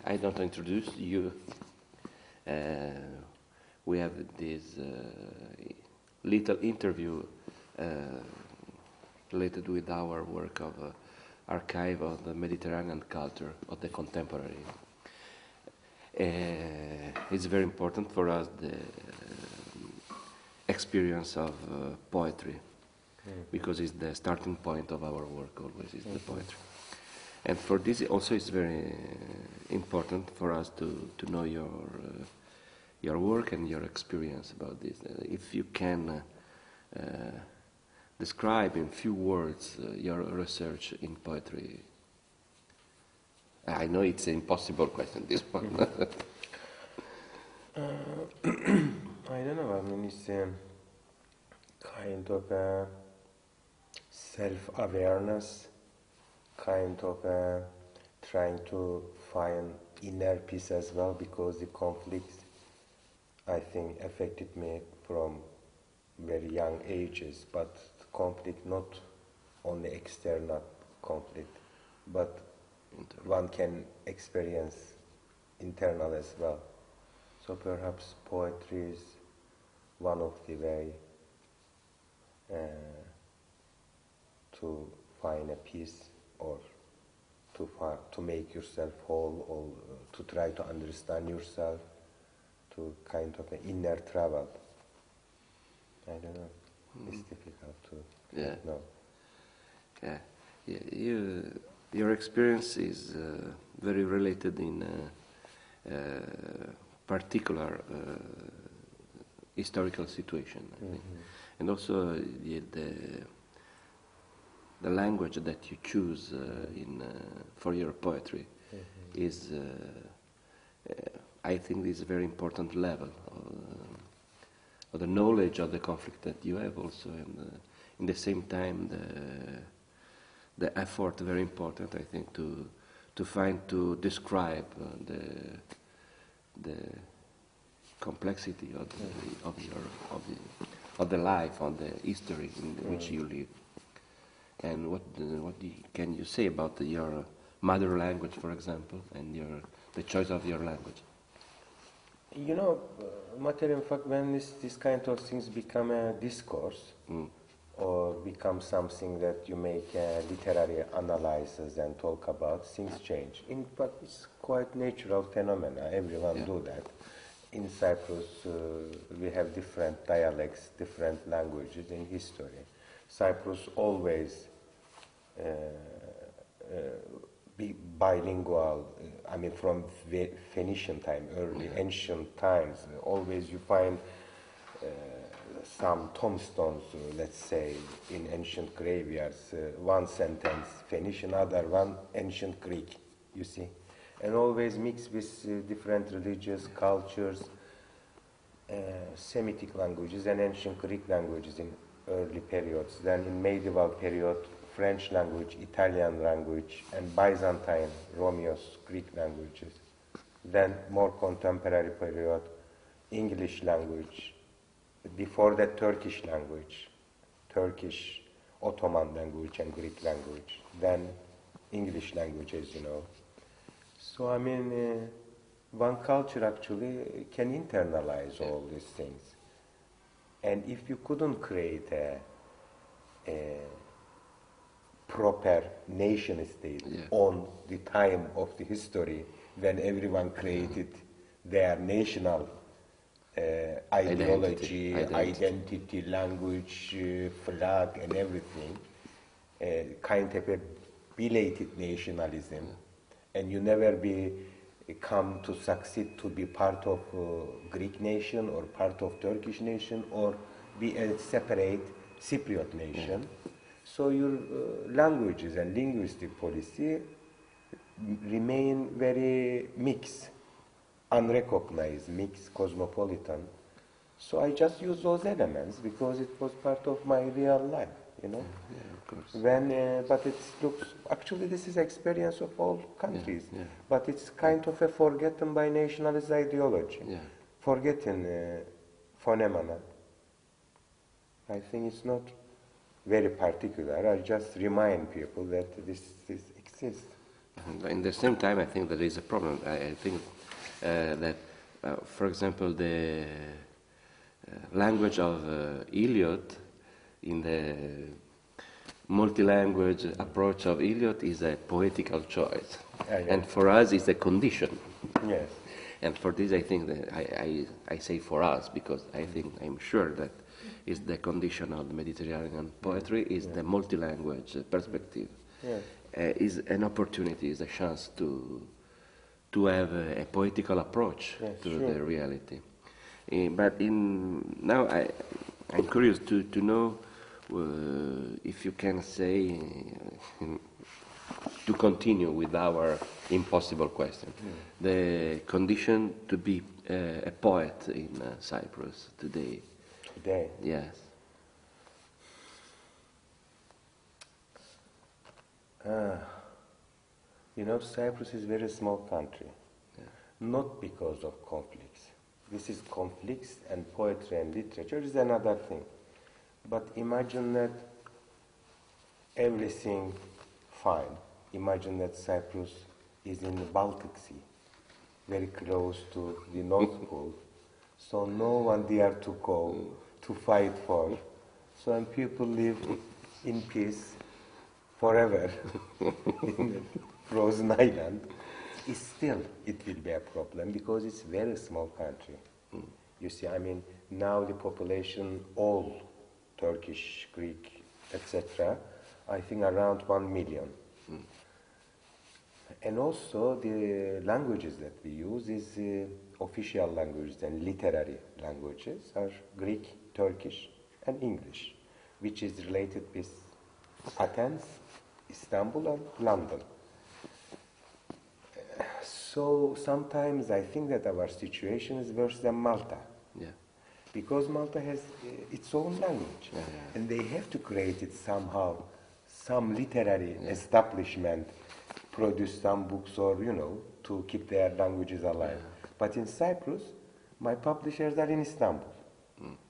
I don't introduce you. We have this little interview related with our work of archive of the Mediterranean culture of the contemporary. It's very important for us the experience of poetry, because it's the starting point of our work. Always is the poetry. And for this also it's very important for us to know your work and your experience about this. If you can describe in few words your research in poetry. I know it's an impossible question, this one. I don't know, I mean, it's kind of a self-awareness, kind of trying to find inner peace as well, because the conflict, I think, affected me from very young ages, but conflict, not only external conflict, but one can experience internal as well. So perhaps poetry is one of the way to find a peace, or to make yourself whole, or to try to understand yourself, to kind of an inner travel. I don't know. It's difficult to know. Yeah. Your experience is very related in particular historical situation, I think. And also the language that you choose for your poetry is, I think, is a very important level of the knowledge of the conflict that you have also, and in the same time the effort, very important, I think, to describe the complexity of the life, of the history in which you live. And what can you say about your mother language, for example, and the choice of your language? You know, matter in fact, when this kind of things become a discourse, or become something that you make literary analysis and talk about, things change. In fact, it's quite natural phenomena. Everyone do that. In Cyprus, we have different dialects, different languages in history. Cyprus always be bilingual. I mean, from Phoenician time, early ancient times, always you find some tombstones, let's say, in ancient graveyards, one sentence Phoenician, other one ancient Greek, you see, and always mixed with different religious cultures, Semitic languages and ancient Greek languages in early periods. Then in medieval period, French language, Italian language, and Byzantine, Romeo's Greek languages. Then more contemporary period, English language. Before that, Turkish language, Turkish, Ottoman language, and Greek language. Then English language, as you know. So, I mean, one culture actually can internalize all these things. And if you couldn't create a proper nation state on the time of the history, when everyone created their national ideology, identity, language, flag, and everything, kind of a belated nationalism, and you never come to succeed to be part of Greek nation or part of Turkish nation or be a separate Cypriot nation. So your languages and linguistic policy remain very mixed, unrecognized, mixed, cosmopolitan. So I just use those elements because it was part of my real life, you know. Yeah, of course. But it looks, actually this is experience of all countries, but it's kind of a forgotten by nationalist ideology, forgotten phenomena. I think it's not very particular. I just remind people that this exists. And in the same time, I think there is a problem. I think that, for example, the language of Eliot in the multi-language approach of Eliot is a poetical choice, and for us it's a condition. Yes. And for this, I think that I say for us because I'm sure that is the condition of the Mediterranean poetry is the multi-language perspective. Yes. Is an opportunity, is a chance to have a poetical approach to the reality. But now I'm curious to know if you can say to continue with our impossible question, the condition to be a poet in Cyprus today. Today? Yes. You know, Cyprus is a very small country, not because of conflicts. This is conflicts, and poetry and literature is another thing. But imagine that everything fine. Imagine that Cyprus is in the Baltic Sea, very close to the North Pole. So no one dare to go to fight for. So and people live in peace forever in the frozen island. It will be a problem because it's a very small country. You see, I mean, now the population, all Turkish, Greek, etc., I think around 1 million. And also the languages that we use is official languages and literary languages are Greek, Turkish, and English, which is related with Athens, Istanbul, and London. So sometimes I think that our situation is worse than Malta. Yeah. Because Malta has its own language. And they have to create it somehow, some literary establishment, produce some books or, you know, to keep their languages alive. But in Cyprus, my publishers are in Istanbul.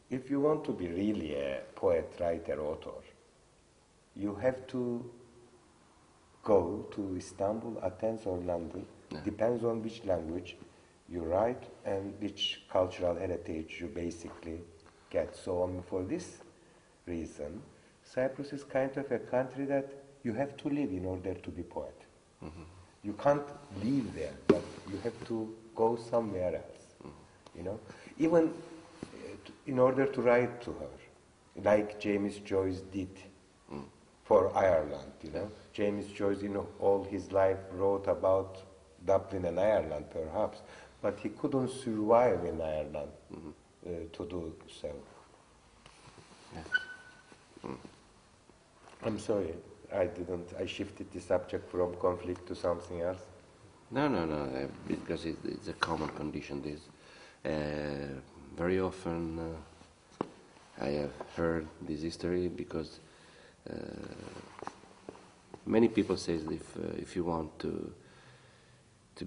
If you want to be really a poet, writer, author, you have to go to Istanbul, Athens, or London. Depends on which language you write and which cultural heritage you basically get. So for this reason, Cyprus is kind of a country that you have to live in order to be poet. You can't live there, but you have to go somewhere else. You know, even in order to write to her, like James Joyce did for Ireland. You know, James Joyce, all his life wrote about Dublin and Ireland, perhaps, but he couldn't survive in Ireland to do so. I'm sorry, I shifted the subject from conflict to something else. No, because it's a common condition. This very often I have heard this history because many people say if you want to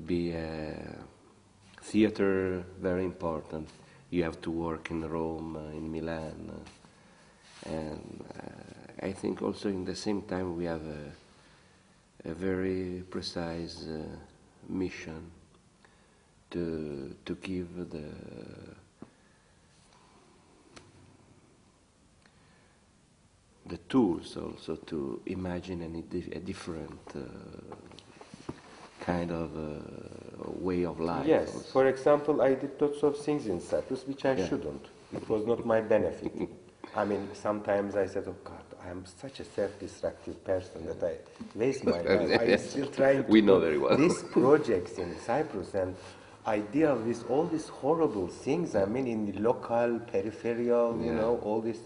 be a theater very important, you have to work in Rome, in Milan, and I think also in the same time we have a very precise mission to give the tools also to imagine a different kind of way of life. Yes, also. For example, I did lots of things in Cyprus which I shouldn't. It was not my benefit. I mean, sometimes I said, oh God, I am such a self-destructive person that I waste my life. I'm still trying to We know very well. these projects in Cyprus, and I deal with all these horrible things, I mean, in the local, peripheral, all this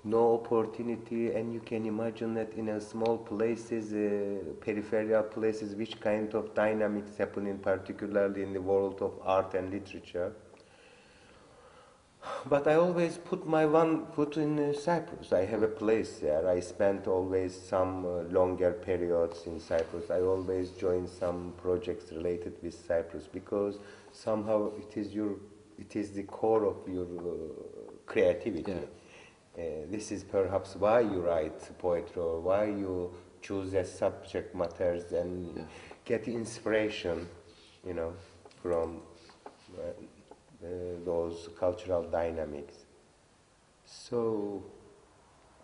no opportunity, and you can imagine that in a small places, peripheral places, which kind of dynamics happening, particularly in the world of art and literature. But I always put my one foot in Cyprus. I have a place there. I spent always some longer periods in Cyprus. I always join some projects related with Cyprus because somehow it is the core of your creativity. This is perhaps why you write poetry or why you choose as subject matters and get inspiration, you know, from those cultural dynamics. So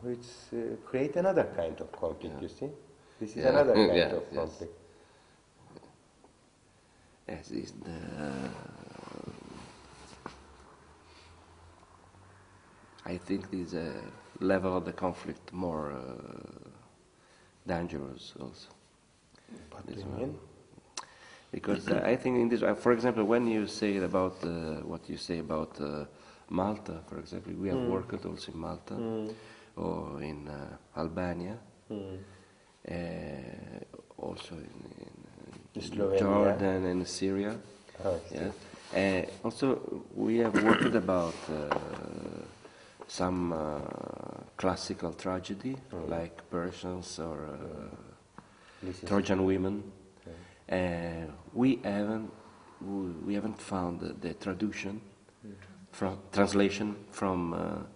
it's create another kind of conflict, you see? This is another kind of conflict. Yes, is I think this level of the conflict more dangerous also. What do you mean? Because I think in this, for example, when you say about what you say about Malta, for example, we have worked also in Malta or in Albania, also in Jordan and Syria. Oh, also, we have worked about some classical tragedy like Persians or Trojan women. We haven't found the translation from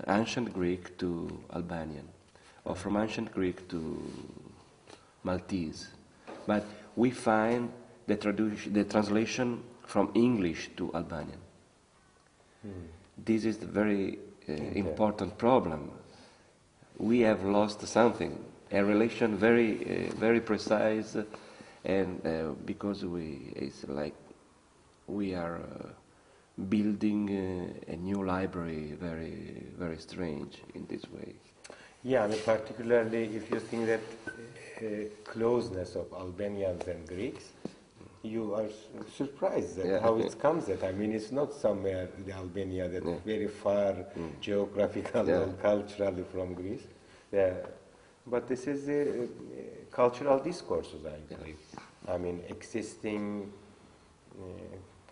ancient Greek to Albanian, or from ancient Greek to Maltese, but we find the translation from English to Albanian. This is the very important problem. We have lost something, a relation very precise. And because it's like we are building a new library, very strange in this way. Yeah, I mean, particularly if you think that closeness of Albanians and Greeks, you are surprised at how it comes that. I mean, it's not somewhere in Albania that very far geographically or culturally from Greece. But this is cultural discourses, I believe. I mean, existing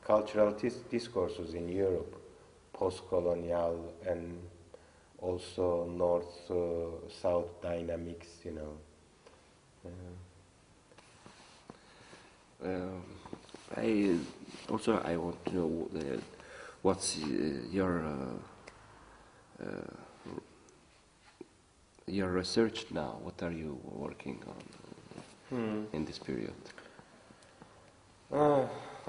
cultural discourses in Europe, post-colonial and also north-south dynamics, you know. I want to know what's your research now. What are you working on in this period?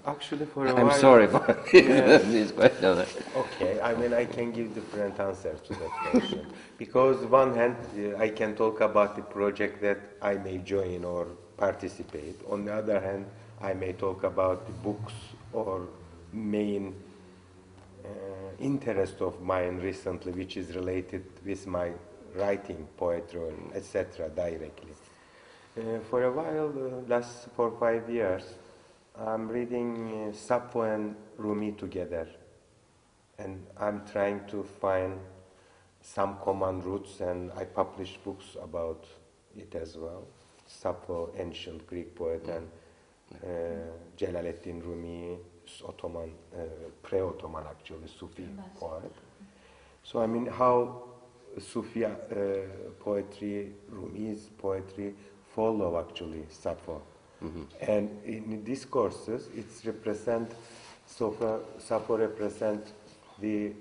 Actually, for a I'm while... sorry for this question. Okay, I mean, I can give different answers to that question. Because one hand, I can talk about the project that I may join or participate. On the other hand, I may talk about the books or main interest of mine recently, which is related with my writing, poetry, etc. directly. For a while, last 4 or 5 years, I'm reading Sappho and Rumi together, and I'm trying to find some common roots, and I publish books about it as well. Sappho, ancient Greek poet, and Celaleddin Rumi, Ottoman, pre-Ottoman actually, Sufi poet. So I mean how Sufi poetry, Rumi's poetry follow actually Sappho. And in discourses, it's represent, Sappho represent the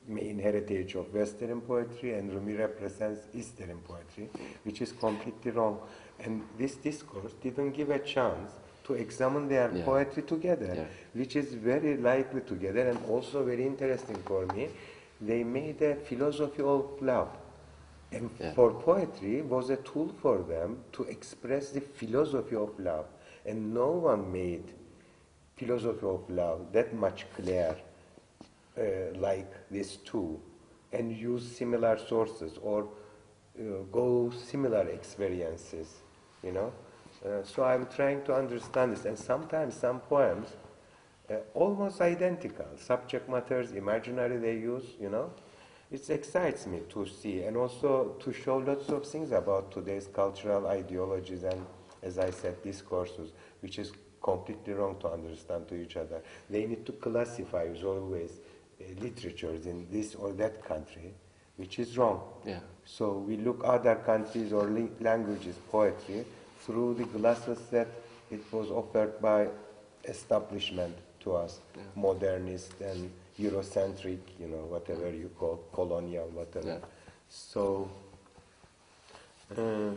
main heritage of Western poetry, and Rumi represents Eastern poetry, which is completely wrong. And this discourse didn't give a chance to examine their poetry together, which is very likely together, and also very interesting for me. They made a philosophy of love. And for poetry was a tool for them to express the philosophy of love. And no one made philosophy of love that much clear like these two, and use similar sources or go similar experiences, you know. So I'm trying to understand this, and sometimes some poems almost identical, subject matters, imaginary they use, you know. It excites me to see, and also to show lots of things about today's cultural ideologies and, as I said, discourses, which is completely wrong to understand to each other. They need to classify, as always, literatures in this or that country, which is wrong. So we look other countries or languages, poetry, through the glasses that it was offered by establishment to us, modernist and Eurocentric, you know, whatever you call, colonial, whatever. So Uh,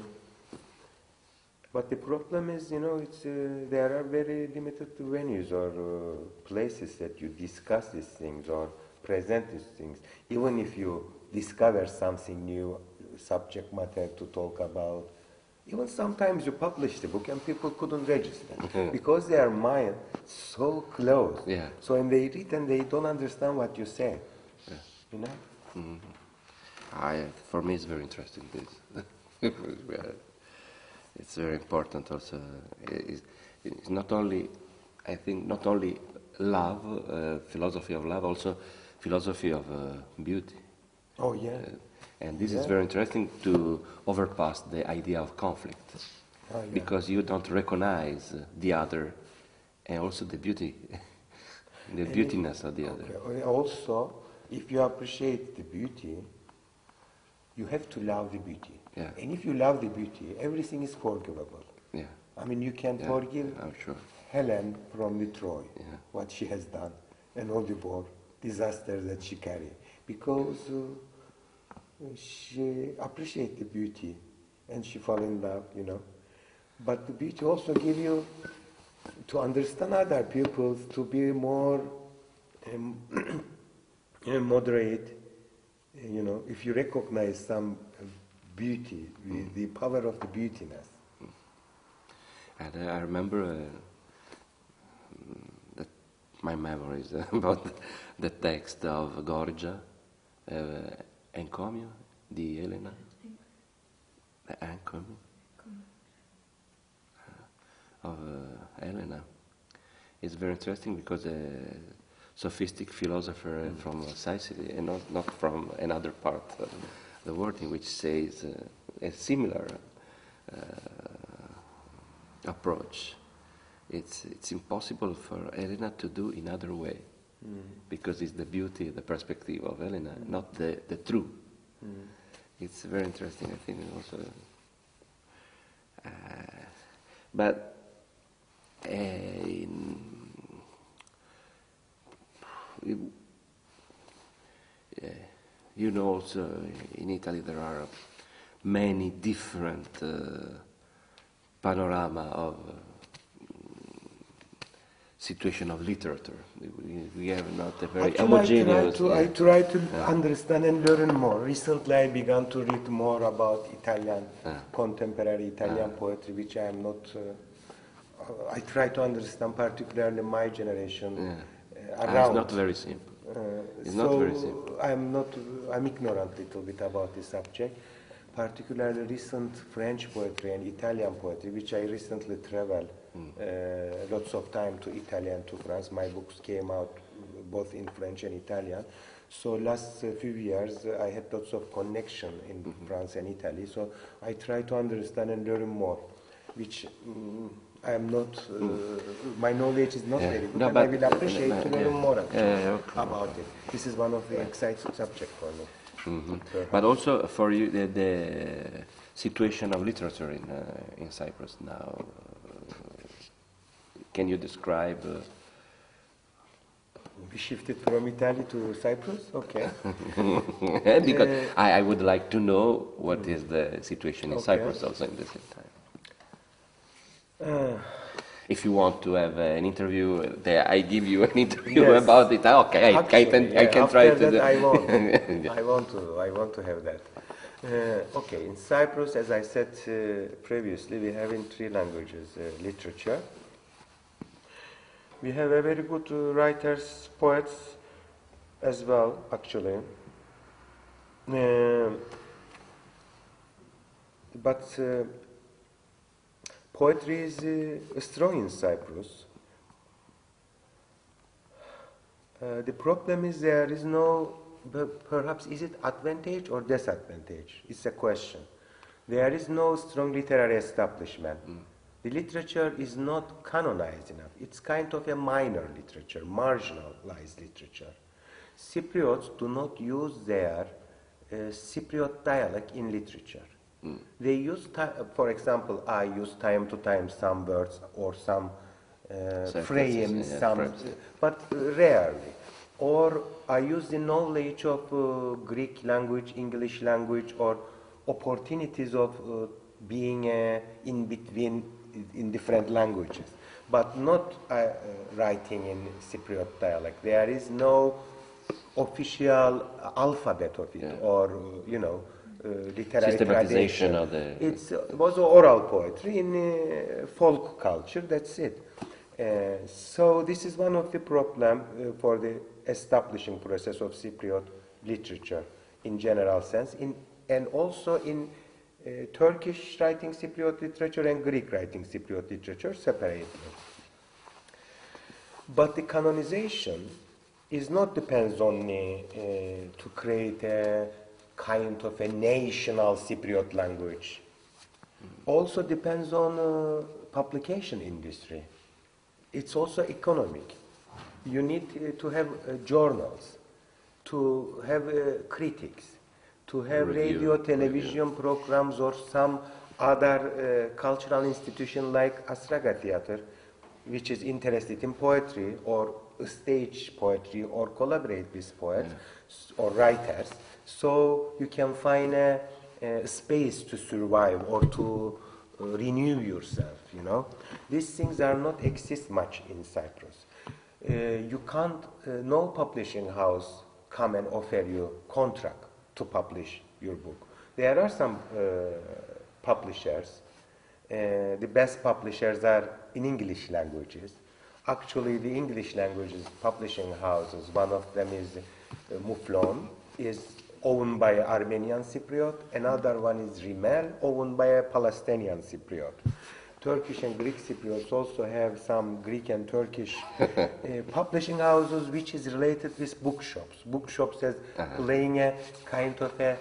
but the problem is, it's there are very limited venues or places that you discuss these things or present these things. Even if you discover something new, subject matter to talk about, even sometimes you publish the book and people couldn't register because their mind so closed. Yeah. So when they read and they don't understand what you say, Yeah. you know. For me, it's very interesting. This, it's very important. Also, it's not only, I think, not only love, philosophy of love, also philosophy of beauty. Oh yeah. And this is Yeah. very interesting to overpass the idea of conflict, Oh, yeah. because you don't recognize the other, and also the beauty, the And beautiness of the other. Okay. Also, if you appreciate the beauty, you have to love the beauty. Yeah. And if you love the beauty, everything is forgivable. Yeah, I mean, you can yeah, forgive I'm sure. Helen from the Troy, Yeah. what she has done, and all the war disasters that she carried, because she appreciates the beauty, and she fall in love, But the beauty also give you to understand other people, to be more moderate, if you recognize some beauty, the power of the beautiness. And I remember that my memories about the text of Gorgia, Encomio, di Elena. Encomio of Elena. It's very interesting because a sophistic philosopher from Sicily, and not from another part of the world, in which says a similar approach. It's impossible for Elena to do in other way, because it's the beauty, the perspective of Elena, not the true. It's very interesting, I think, also. But also in Italy there are many different panorama of situation of literature. We have not a very homogeneous. I try to understand and learn more. Recently, I began to read more about Italian, contemporary Italian poetry, which I am not. I try to understand, particularly my generation. Around. It's not very simple. It's not very simple. I'm ignorant a little bit about this subject, particularly recent French poetry and Italian poetry, which I recently traveled lots of time to Italy and to France. My books came out both in French and Italian. So last few years I had lots of connection in France and Italy. So I try to understand and learn more, which I am not, my knowledge is not very good, No, and but, I will appreciate to learn more okay. about it. This is one of the exciting subjects for me. But also for you, the situation of literature in Cyprus now. Can you describe? We shifted from Italy to Cyprus. Okay. Because I would like to know what is the situation in Cyprus also in the same time. If you want to have an interview, I give you an interview about it. Okay, I can try to. That I want. I want to have that. Okay, in Cyprus, as I said previously, we have in 3 languages literature. We have a very good writers, poets as well, actually. But poetry is strong in Cyprus. The problem is there is no, perhaps is it advantage or disadvantage? It's a question. There is no strong literary establishment. The literature is not canonized enough. It's kind of a minor literature, marginalized literature. Cypriots do not use their Cypriot dialect in literature. They use, for example, I use time to time some words or some frames, but rarely. Or I use the knowledge of Greek language, English language, or opportunities of being in between in different languages, but not writing in Cypriot dialect. There is no official alphabet of it, or literary systematization tradition. of the. It was oral poetry in folk culture. That's it. So this is one of the problem for the establishing process of Cypriot literature in general sense, and also in Turkish writing Cypriot literature and Greek writing Cypriot literature separately. But the canonization is not depends on to create a kind of a national Cypriot language. Also depends on publication industry. It's also economic. You need to have journals, to have critics, to have radio, television programs, or some other cultural institution like Astragali Teatro, which is interested in poetry or stage poetry or collaborate with poets or writers. So you can find a space to survive or to renew yourself, These things are not exist much in Cyprus. You can't, no publishing house come and offer you contract to publish your book. There are some publishers. The best publishers are in English languages. Actually, the English languages publishing houses, one of them is Muflon, is owned by Armenian Cypriot. Another one is Rimel, owned by a Palestinian Cypriot. Turkish and Greek Cypriots also have some Greek and Turkish publishing houses, which is related with bookshops. Bookshops as playing a kind of a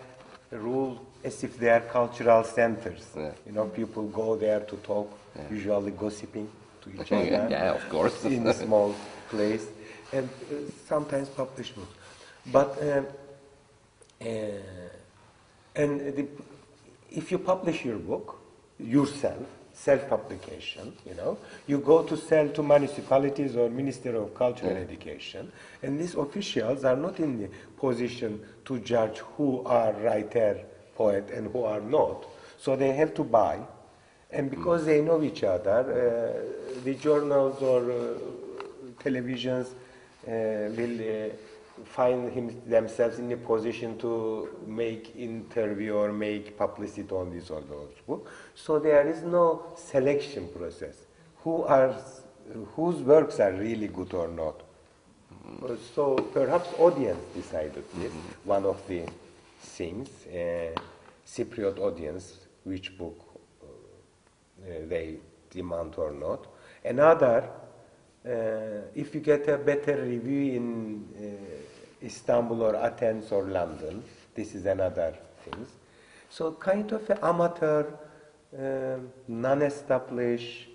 role as if they are cultural centers. People go there to talk, usually gossiping to each other. Yeah, of course. In a small place, and sometimes publish books. But if you publish your book yourself, self-publication, you go to sell to municipalities or Ministry of Culture and Education, and these officials are not in the position to judge who are writer, poet, and who are not. So they have to buy, and because they know each other, the journals or televisions will find themselves in a position to make interview or make publicity on this or those books. So there is no selection process. Whose works are really good or not? So perhaps audience decided this. One of the things, Cypriot audience, which book they demand or not. Another, if you get a better review in Istanbul or Athens or London, this is another thing. So kind of an amateur, non-established,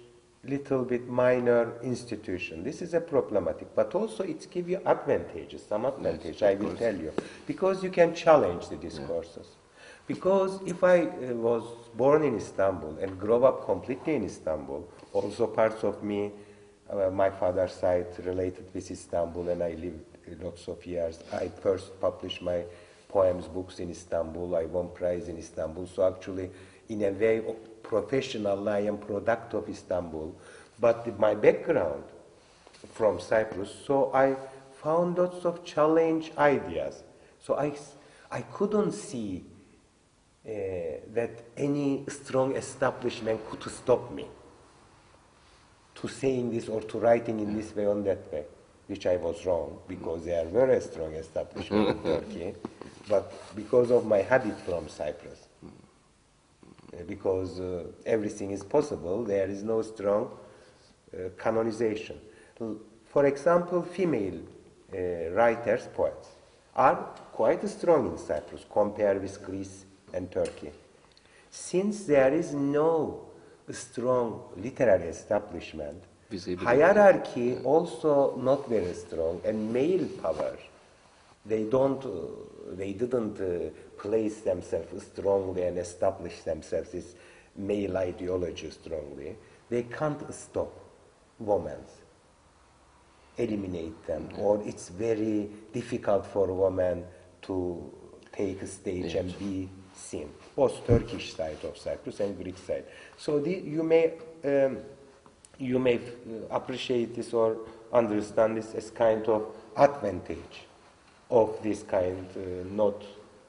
little bit minor institution. This is a problematic, but also it gives you advantages, some advantage, I will tell you, because you can challenge the discourses. Because if I was born in Istanbul and grew up completely in Istanbul, also parts of me, my father's side related with Istanbul, and I lived lots of years. I first published my poems, books in Istanbul. I won prize in Istanbul. So actually, in a way, professional, I am product of Istanbul. But my background from Cyprus, so I found lots of challenge ideas. So I couldn't see that any strong establishment could stop me to saying this or to writing in this way or that way, which I was wrong, because they are very strong establishment in Turkey, but because of my habit from Cyprus, because everything is possible, there is no strong canonization. For example, female writers, poets, are quite strong in Cyprus compared with Greece and Turkey. Since there is no strong literary establishment, hierarchy also not very strong, and male power, they didn't place themselves strongly and establish themselves as male ideology strongly. They can't stop women, eliminate them, or it's very difficult for women to take a stage and be seen. both Turkish side of Cyprus and Greek side. So you may appreciate this or understand this as kind of advantage of this kind not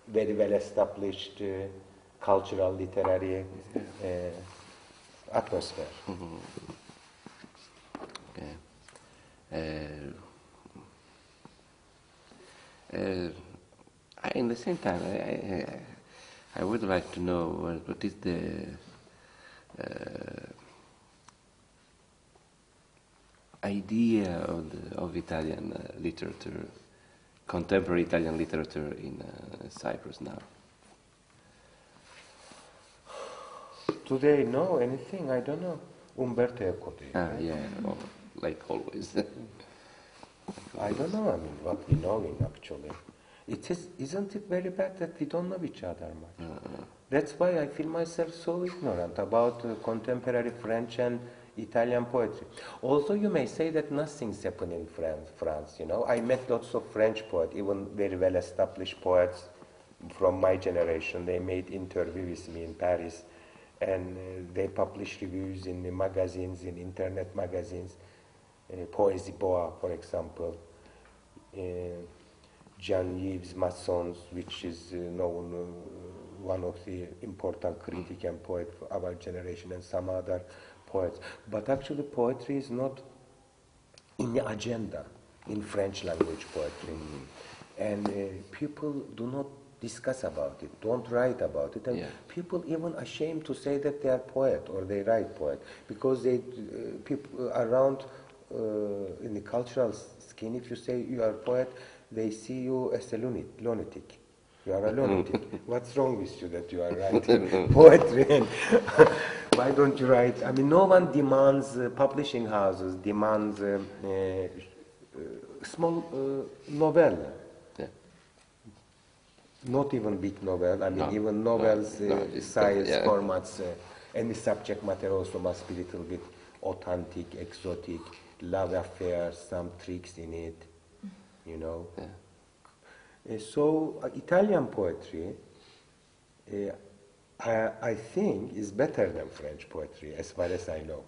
very well established cultural literary atmosphere. Okay. In the same time, I would like to know what is the idea of Italian literature, contemporary Italian literature in Cyprus now. Today, no, anything, I don't know. Umberto Eco. Right? Yeah, well, like always. I don't know, I mean, what we know in actually. Isn't it very bad that we don't know each other much? That's why I feel myself so ignorant about contemporary French and Italian poetry. Also, you may say that nothing's happened in France, you know. I met lots of French poets, even very well-established poets from my generation. They made interviews with me in Paris, and they published reviews in the magazines, in internet magazines. Poésie Boa, for example. Jean-Yves Masson's, which is known one of the important critic and poet for our generation, and some other poets. But actually poetry is not in the agenda in French language poetry. And people do not discuss about it, don't write about it. And people even ashamed to say that they are poet or they write poet, because they people around in the cultural skin, if you say you are a poet, they see you as a lunatic. You are a lunatic. What's wrong with you that you are writing poetry? And why don't you write? I mean, no one demands, publishing houses demands small novel. Yeah. Not even big novel. I mean, even novels, size, formats, and the subject matter also must be a little bit authentic, exotic, love affairs, some tricks in it, you know. So Italian poetry, I think, is better than French poetry, as far as I know.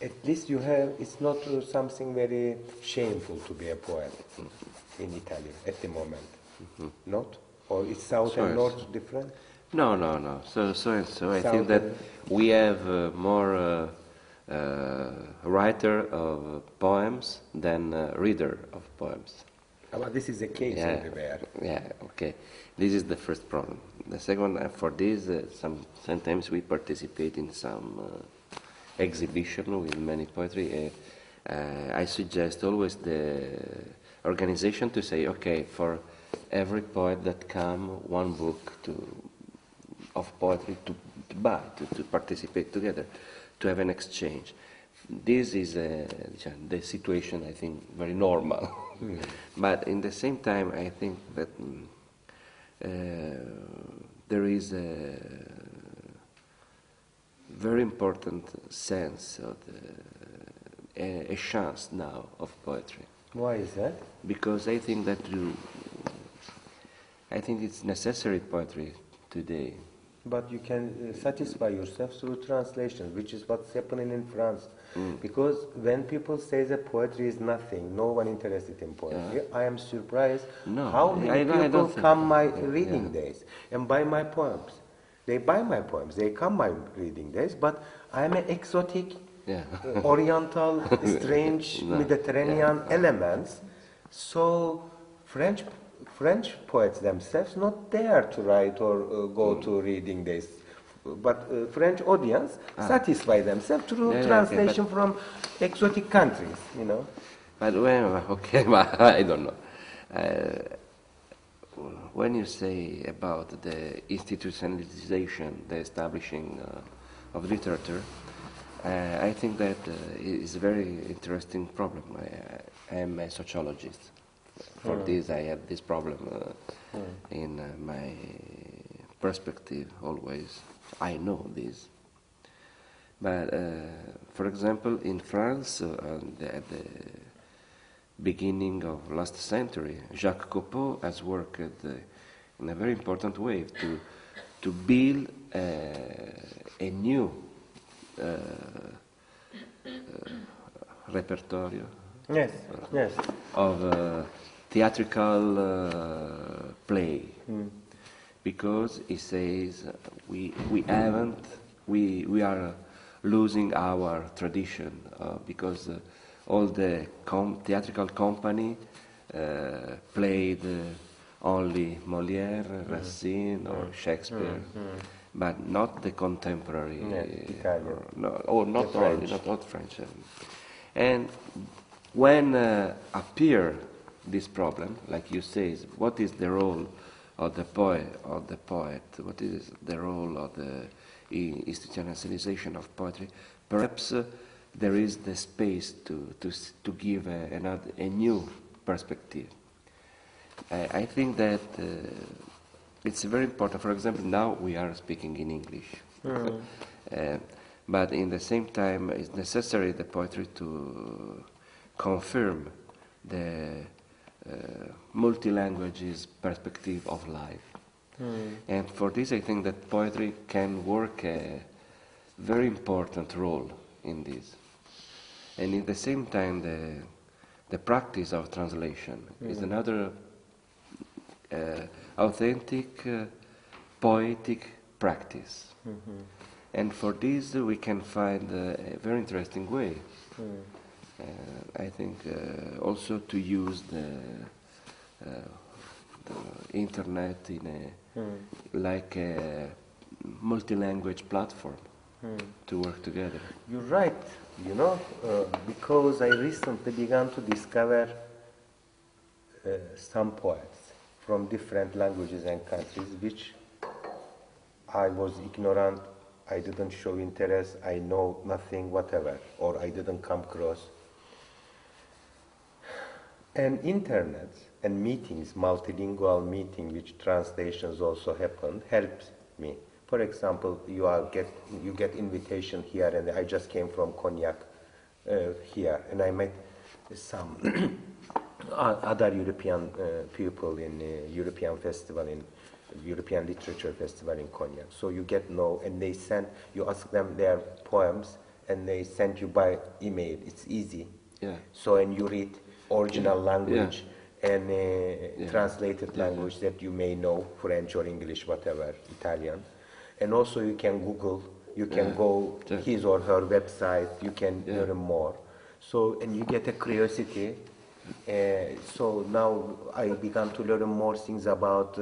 At least you have, it's not something very shameful to be a poet in Italy at the moment. Not? Or is South and North different? No. So I think that we have more writer of poems than reader of poems. But this is the case everywhere. Yeah, okay. This is the first problem. The second, for this, sometimes we participate in some exhibition with many poetry. I suggest always the organization to say, okay, for every poet that come, one book of poetry to buy, to participate together, to have an exchange. This is the situation, I think, very normal. But in the same time, I think that there is a very important sense of a chance now of poetry. Why is that? Because I think that I think it's necessary poetry today. But you can satisfy yourself through translation, which is what's happening in France. Because when people say that poetry is nothing, no one interested in poetry, I am surprised how many people come my reading days and buy my poems. They buy my poems, they come my reading days, but I am an exotic, oriental, strange, Mediterranean elements. So French poets themselves not there to write or go to reading days, but French audience satisfy themselves through translation from exotic countries, you know. But but I don't know. When you say about the institutionalization, the establishing of literature, I think that is a very interesting problem. I am a sociologist. For this, I have this problem in my perspective always. I know this. But, for example, in France, at the beginning of last century, Jacques Copeau has worked in a very important way to build a new repertoire Yes, yes. of theatrical play, because he says we are losing our tradition, because all the theatrical company played only Molière, Racine, or Shakespeare, but not the contemporary Italian. not French. not French. And when appear this problem, like you say, what is the role of the poet? What is the role of the institutionalization of poetry? Perhaps there is the space to give a new perspective. I think that it's very important. For example, now we are speaking in English. But in the same time, it's necessary the poetry to confirm the multi-languages perspective of life. And for this, I think that poetry can work a very important role in this. And in the same time, the practice of translation is another authentic, poetic practice. And for this, we can find a very interesting way. I think also to use the internet in like a multi-language platform to work together. You're right, because I recently began to discover some poets from different languages and countries which I was ignorant, I didn't show interest, I know nothing, whatever, or I didn't come across. And internet and meetings, multilingual meeting, which translations also happened, helps me. For example, you get invitation here, and I just came from Cognac here, and I met some other European people in European festival, in European Literature Festival in Cognac. So you get and you ask them their poems, and they send you by email. It's easy. Yeah. So, and you read original language and translated language that you may know, French or English, whatever, Italian. And also you can Google, you can go his or her website, you can learn more. So, and you get a curiosity. So now I began to learn more things about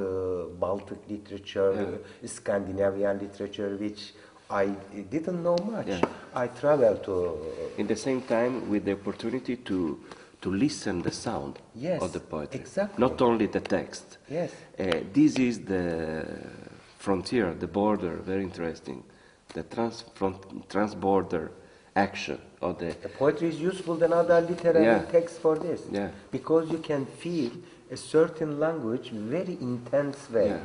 Baltic literature, Scandinavian literature, which I didn't know much. I traveled to... In the same time, with the opportunity to listen the sound of the poetry. Exactly. Not only the text. Yes. This is the frontier, the border, very interesting. The transborder action of the poetry is useful than other literary texts for this. Because you can feel a certain language very intense way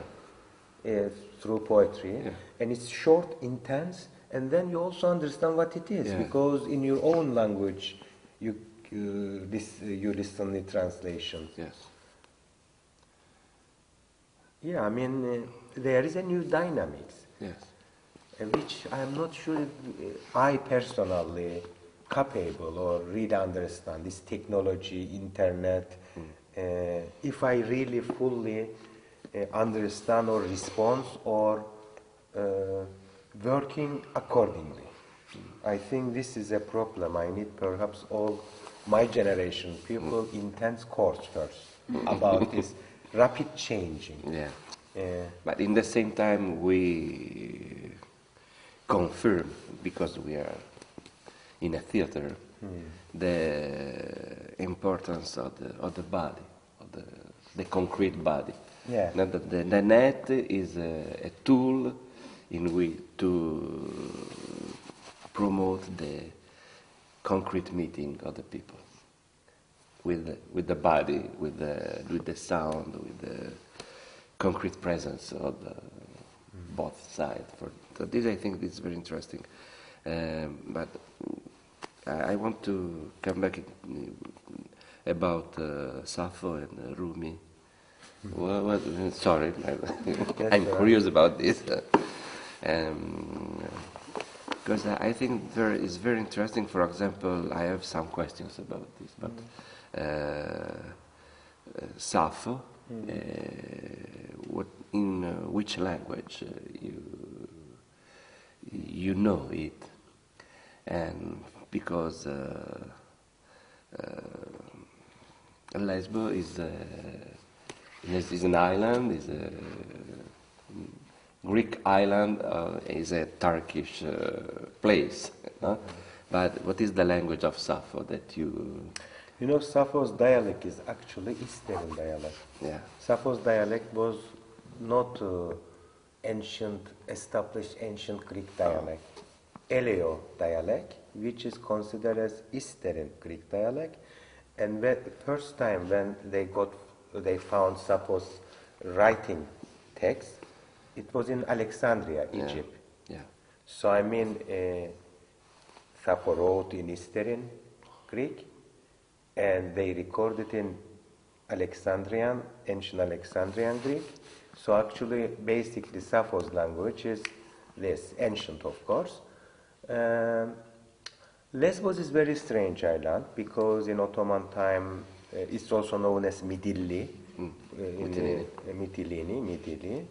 through poetry. And it's short, intense, and then you also understand what it is. Because in your own language, you listen the translation. Yeah, I mean, there is a new dynamics. Which I am not sure if I personally capable or really understand this technology, internet, if I really fully understand or respond or working accordingly. I think this is a problem. I need perhaps all my generation people intense course first about this rapid changing. But in the same time, we confirm, because we are in a theater, the importance of the body, of the concrete body. Now the net is a tool in which to promote the concrete meeting of the people with the body, with the sound, with the concrete presence of both sides. So this, I think, is very interesting. But I want to come back about Sappho and Rumi. Well, sorry, Yes, I'm sir. curious about this. Because I think it's very interesting. For example, I have some questions about this, but Sappho, what in which language you know it, and because Lesbo is an island, is a Greek island, is a Turkish place. But what is the language of Sappho that you? You know, Sappho's dialect is actually Eastern dialect. Yeah. Sappho's dialect was not established ancient Greek dialect. Eleo dialect, which is considered as Eastern Greek dialect, and the first time when they found Sappho's writing text, it was in Alexandria, Yeah. Egypt. Yeah. So I mean, Sappho wrote in Eastern Greek, and they recorded in ancient Alexandrian Greek. So actually, basically, Sappho's language is this, ancient, of course. Lesbos is very strange island because in Ottoman time, it's also known as Midilli, Mytilene.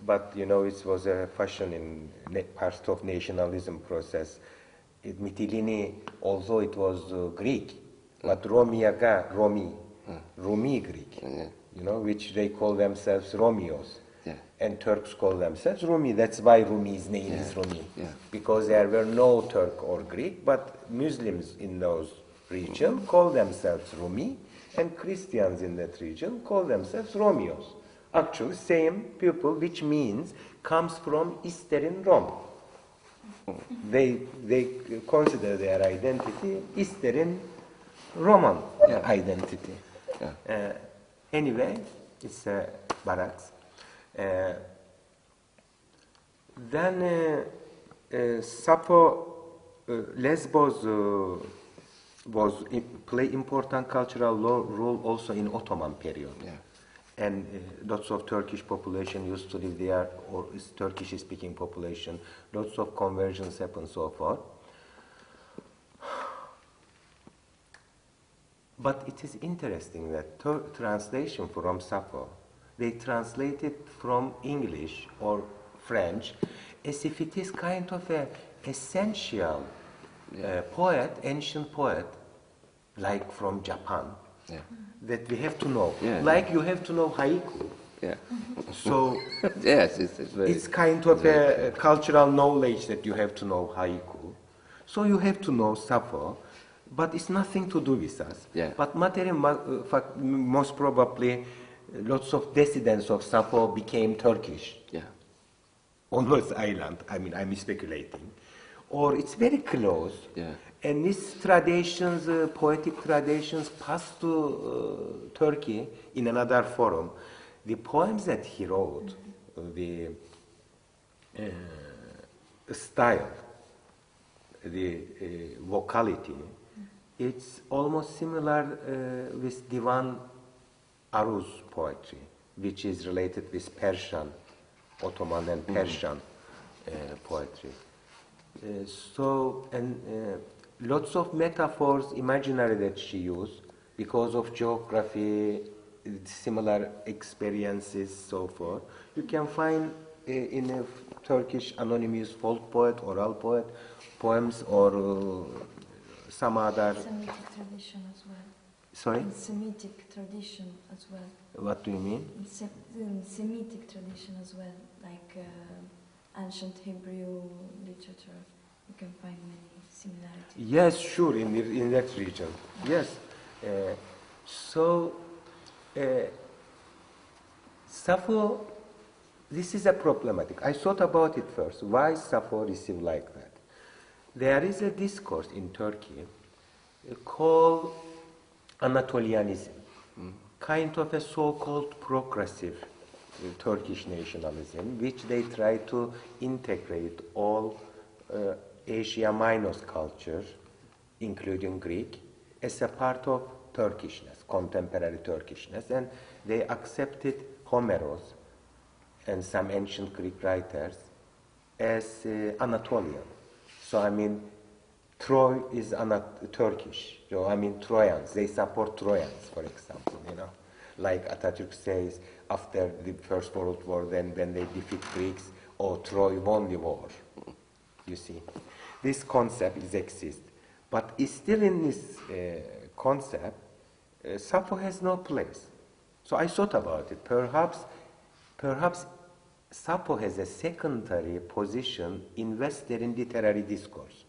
But you know, it was a fashion in part of nationalism process. Mytilene, although it was Greek, but Rumi Greek, you know, which they call themselves Romeos. Yeah. And Turks call themselves Rumi. That's why Rumi's name is Rumi. Yeah. Because there were no Turk or Greek, but Muslims in those regions call themselves Rumi, and Christians in that region call themselves Romeos. Actually, same people, which means comes from Eastern Rome. They consider their identity Eastern Roman identity. Yeah. Anyway, it's barracks. Then Sappho, Lesbos play important cultural role also in Ottoman period. Yeah. And lots of Turkish population used to live there, or is Turkish-speaking population. Lots of conversions happen so far. But it is interesting that translation from Sappho, they translate it from English or French as if it is kind of a essential poet, ancient poet, like from Japan, that we have to know. Yeah, like you have to know haiku. Yeah. So Yes, it's very. it's kind of a cultural knowledge that you have to know haiku. So you have to know Sappho, but it's nothing to do with us. Yeah. But most probably, lots of descendants of Sappho became Turkish Yeah. on this island. I mean, I'm speculating. Or it's very close. Yeah. And these traditions, poetic traditions, passed to Turkey in another forum. The poems that he wrote, the style, the vocality, it's almost similar with Divan Aruz poetry, which is related with Persian, Ottoman and Persian poetry. Lots of metaphors, imaginary that she used, because of geography, similar experiences, so forth. You can find in a Turkish anonymous folk poet, oral poet, poems or some other. Semitic tradition as well. Sorry? In Semitic tradition as well. What do you mean? In Semitic tradition as well, like ancient Hebrew literature, you can find many similarities. Yes, sure, in that region. Yes. Sappho, this is a problematic. I thought about it first. Why Sappho received like that? There is a discourse in Turkey called Anatolianism, kind of a so-called progressive Turkish nationalism, which they try to integrate all Asia Minor's culture, including Greek, as a part of Turkishness, contemporary Turkishness, and they accepted Homeros and some ancient Greek writers as Anatolian. So I mean, Troy is Turkish. So I mean, Trojans. They support Trojans, for example. You know, like Atatürk says after the First World War, then when they defeat Greeks, oh, Troy won the war. You see, this concept is exist, but is still in this concept. Sappho has no place. So I thought about it. Perhaps Sappho has a secondary position in Western literary discourse.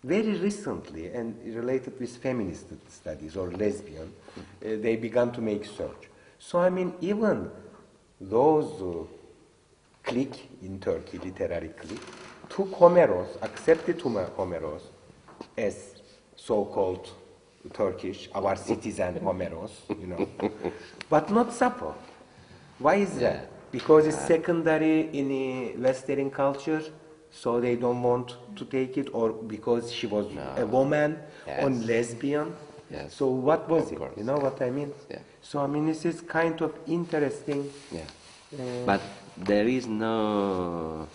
Very recently, and related with feminist studies or lesbian, they began to make search. So I mean, even those clique in Turkey, literary clique, took Homeros, accepted Homeros as so-called Turkish, our citizen Homeros, you know, but not Sappho. Why is that? Because it's secondary in a Western culture, so they don't want to take it, or because she was a woman or lesbian. Yes. So what was Of it? course, You know what I mean? Yeah. So I mean, this is kind of interesting. Yeah. But there is no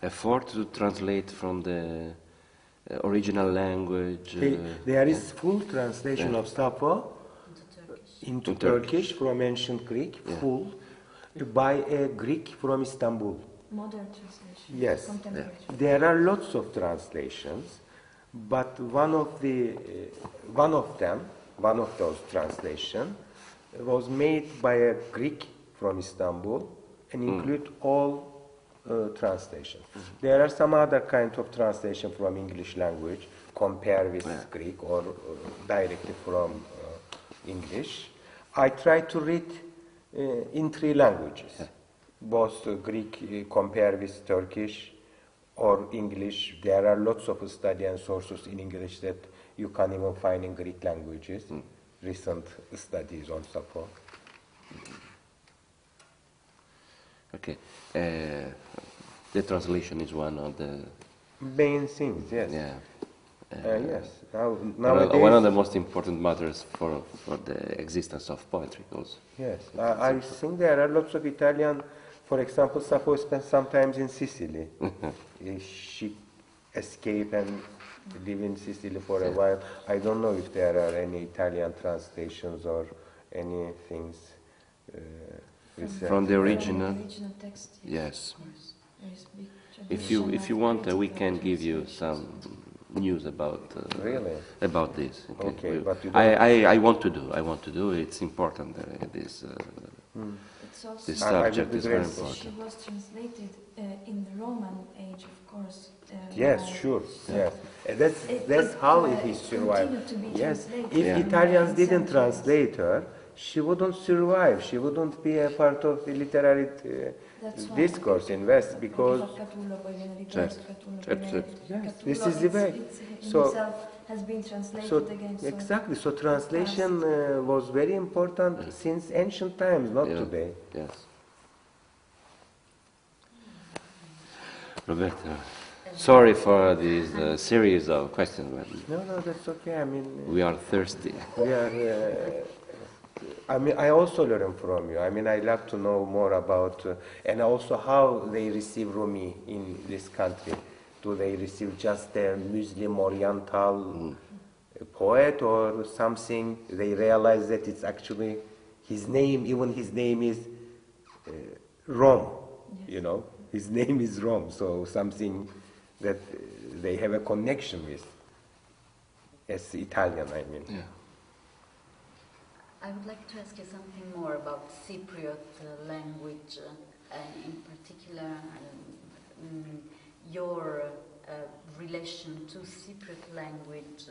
effort to translate from the original language. There is full translation Yeah. of Sappho into Turkish from ancient Greek, full, by a Greek from Istanbul. Modern translation. Yes. Contemporary. There are lots of translations, but one of those translations was made by a Greek from Istanbul and include all translations. There are some other kind of translation from English language, compare with Greek or directly from English. I try to read in three languages, both Greek compare with Turkish or English. There are lots of study and sources in English that you can even find in Greek languages. Recent studies on Sappho. Okay. The translation is one of the Main things, yes. yeah. Yes. Nowadays, One of the most important matters for the existence of poetry also. yes. I think there are lots of Italian, for example, Sappho spent sometimes in Sicily. She escaped and lived in Sicily for a while. I don't know if there are any Italian translations or any things. From the original. The original text. Yes. There is big If you want, we critical can give you translation. some news about Really? about this. Okay, but you I want to do. I want to do. It's important. This It's also this I will subject be is very grateful. She important. was translated in the Roman age, of course. Yes, by- sure. Yes, It- that's it, how uh, it is it survived. continued to be Yes, translated if in Italians didn't centuries. translate her, she wouldn't survive. She wouldn't be a part of the literary That's why. discourse in West because Anche Catullo poi viene ripreso, Certo, Catullo certo, viene- certo. Yes, Catullo this is the way. So- himself has been translated so again. So exactly. So translation was very important since ancient times, not Yeah. today. Yes. Roberto, sorry for this series of questions, but No, that's okay. I mean, we are thirsty. we are. I mean, I also learn from you. I mean, I love to know more about, and also how they receive Rumi in this country. Do they receive just a Muslim Oriental poet or something? They realize that it's actually his name, even his name is Rom, you know? His name is Rom, so something that they have a connection with as Italian, I mean. Yeah. I would like to ask you something more about Cypriot language, and in particular your relation to Cypriot language,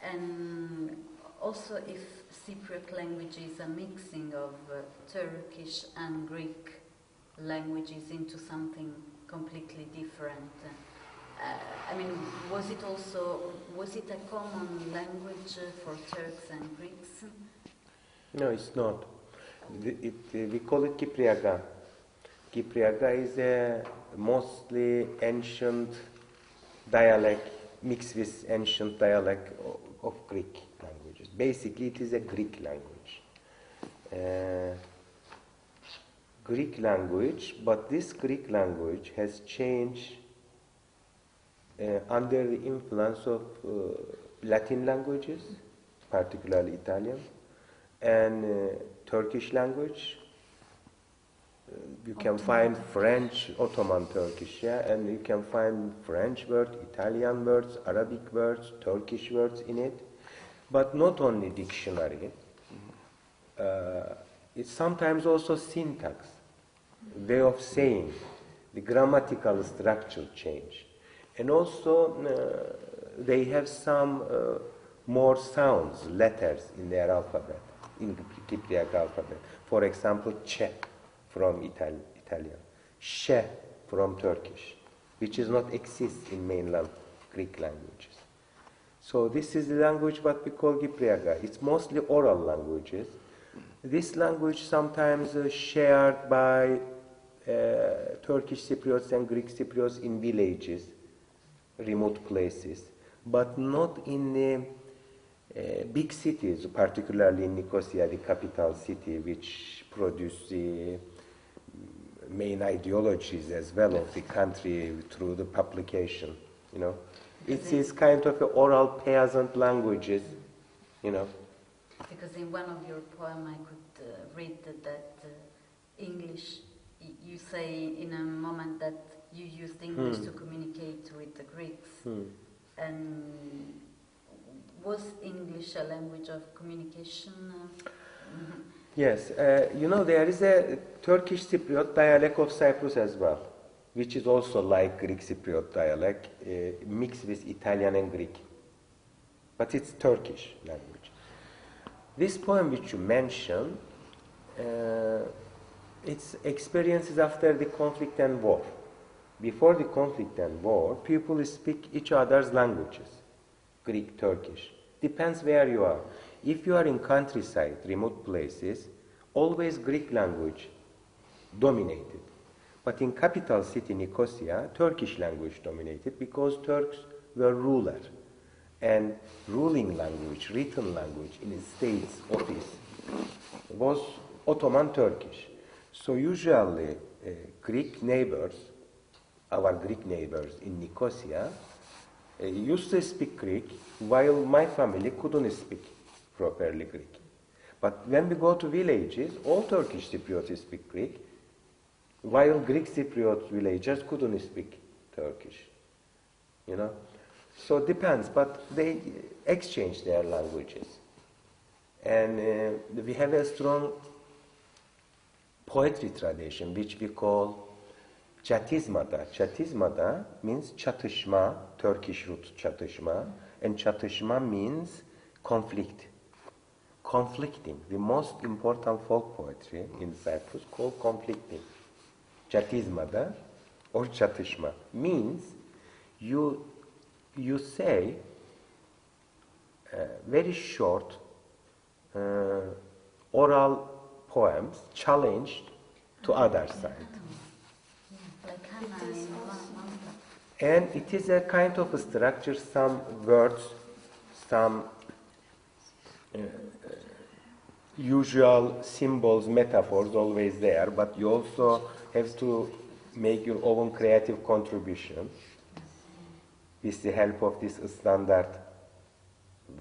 and also if Cypriot language is a mixing of Turkish and Greek languages into something completely different. I mean, was it a common language for Turks and Greeks? No, it's not. We call it Kipriaga. Kipriaga is a mostly ancient dialect mixed with ancient dialect of Greek languages. Basically, it is a Greek language. Greek language, but this Greek language has changed under the influence of Latin languages, particularly Italian, and Turkish language. You can find French, Ottoman Turkish, yeah, and you can find French words, Italian words, Arabic words, Turkish words in it. But not only dictionary, it's sometimes also syntax, way of saying, the grammatical structure change. And also they have some more sounds, letters in their alphabet, in Cypriot alphabet. For example, Che from Italian, She from Turkish, which does not exist in mainland Greek languages. So this is the language what we call Cypriot. It's mostly oral languages. This language sometimes shared by Turkish Cypriots and Greek Cypriots in villages, remote places, but not in the big cities, particularly in Nicosia, the capital city, which produce the main ideologies as well of the country through the publication, you know. It is kind of oral peasant languages, you know. Because in one of your poems I could read that English, you say in a moment that you used English to communicate with the Greeks. And was English a language of communication? Yes, you know, there is a Turkish Cypriot dialect of Cyprus as well, which is also like Greek Cypriot dialect, mixed with Italian and Greek. But it's Turkish language. This poem which you mentioned, it's experiences after the conflict and war. Before the conflict and war, people speak each other's languages, Greek, Turkish. Depends where you are. If you are in countryside, remote places, always Greek language dominated. But in capital city Nicosia, Turkish language dominated because Turks were ruler. And ruling language, written language in the state's office was Ottoman Turkish. So usually Greek neighbors, our Greek neighbors in Nicosia, used to speak Greek, while my family couldn't speak properly Greek. But when we go to villages, all Turkish Cypriots speak Greek, while Greek Cypriot villagers couldn't speak Turkish. You know? So it depends, but they exchange their languages. And we have a strong poetry tradition, which we call çatizmada. Çatizmada means çatışma, Turkish root çatışma, and çatışma means conflict. Conflicting, the most important folk poetry in Cyprus called conflicting. Çatizmada or çatışma means you say very short oral poems challenged to other side. And it is a kind of a structure, some words, some usual symbols, metaphors always there, but you also have to make your own creative contribution with the help of these standard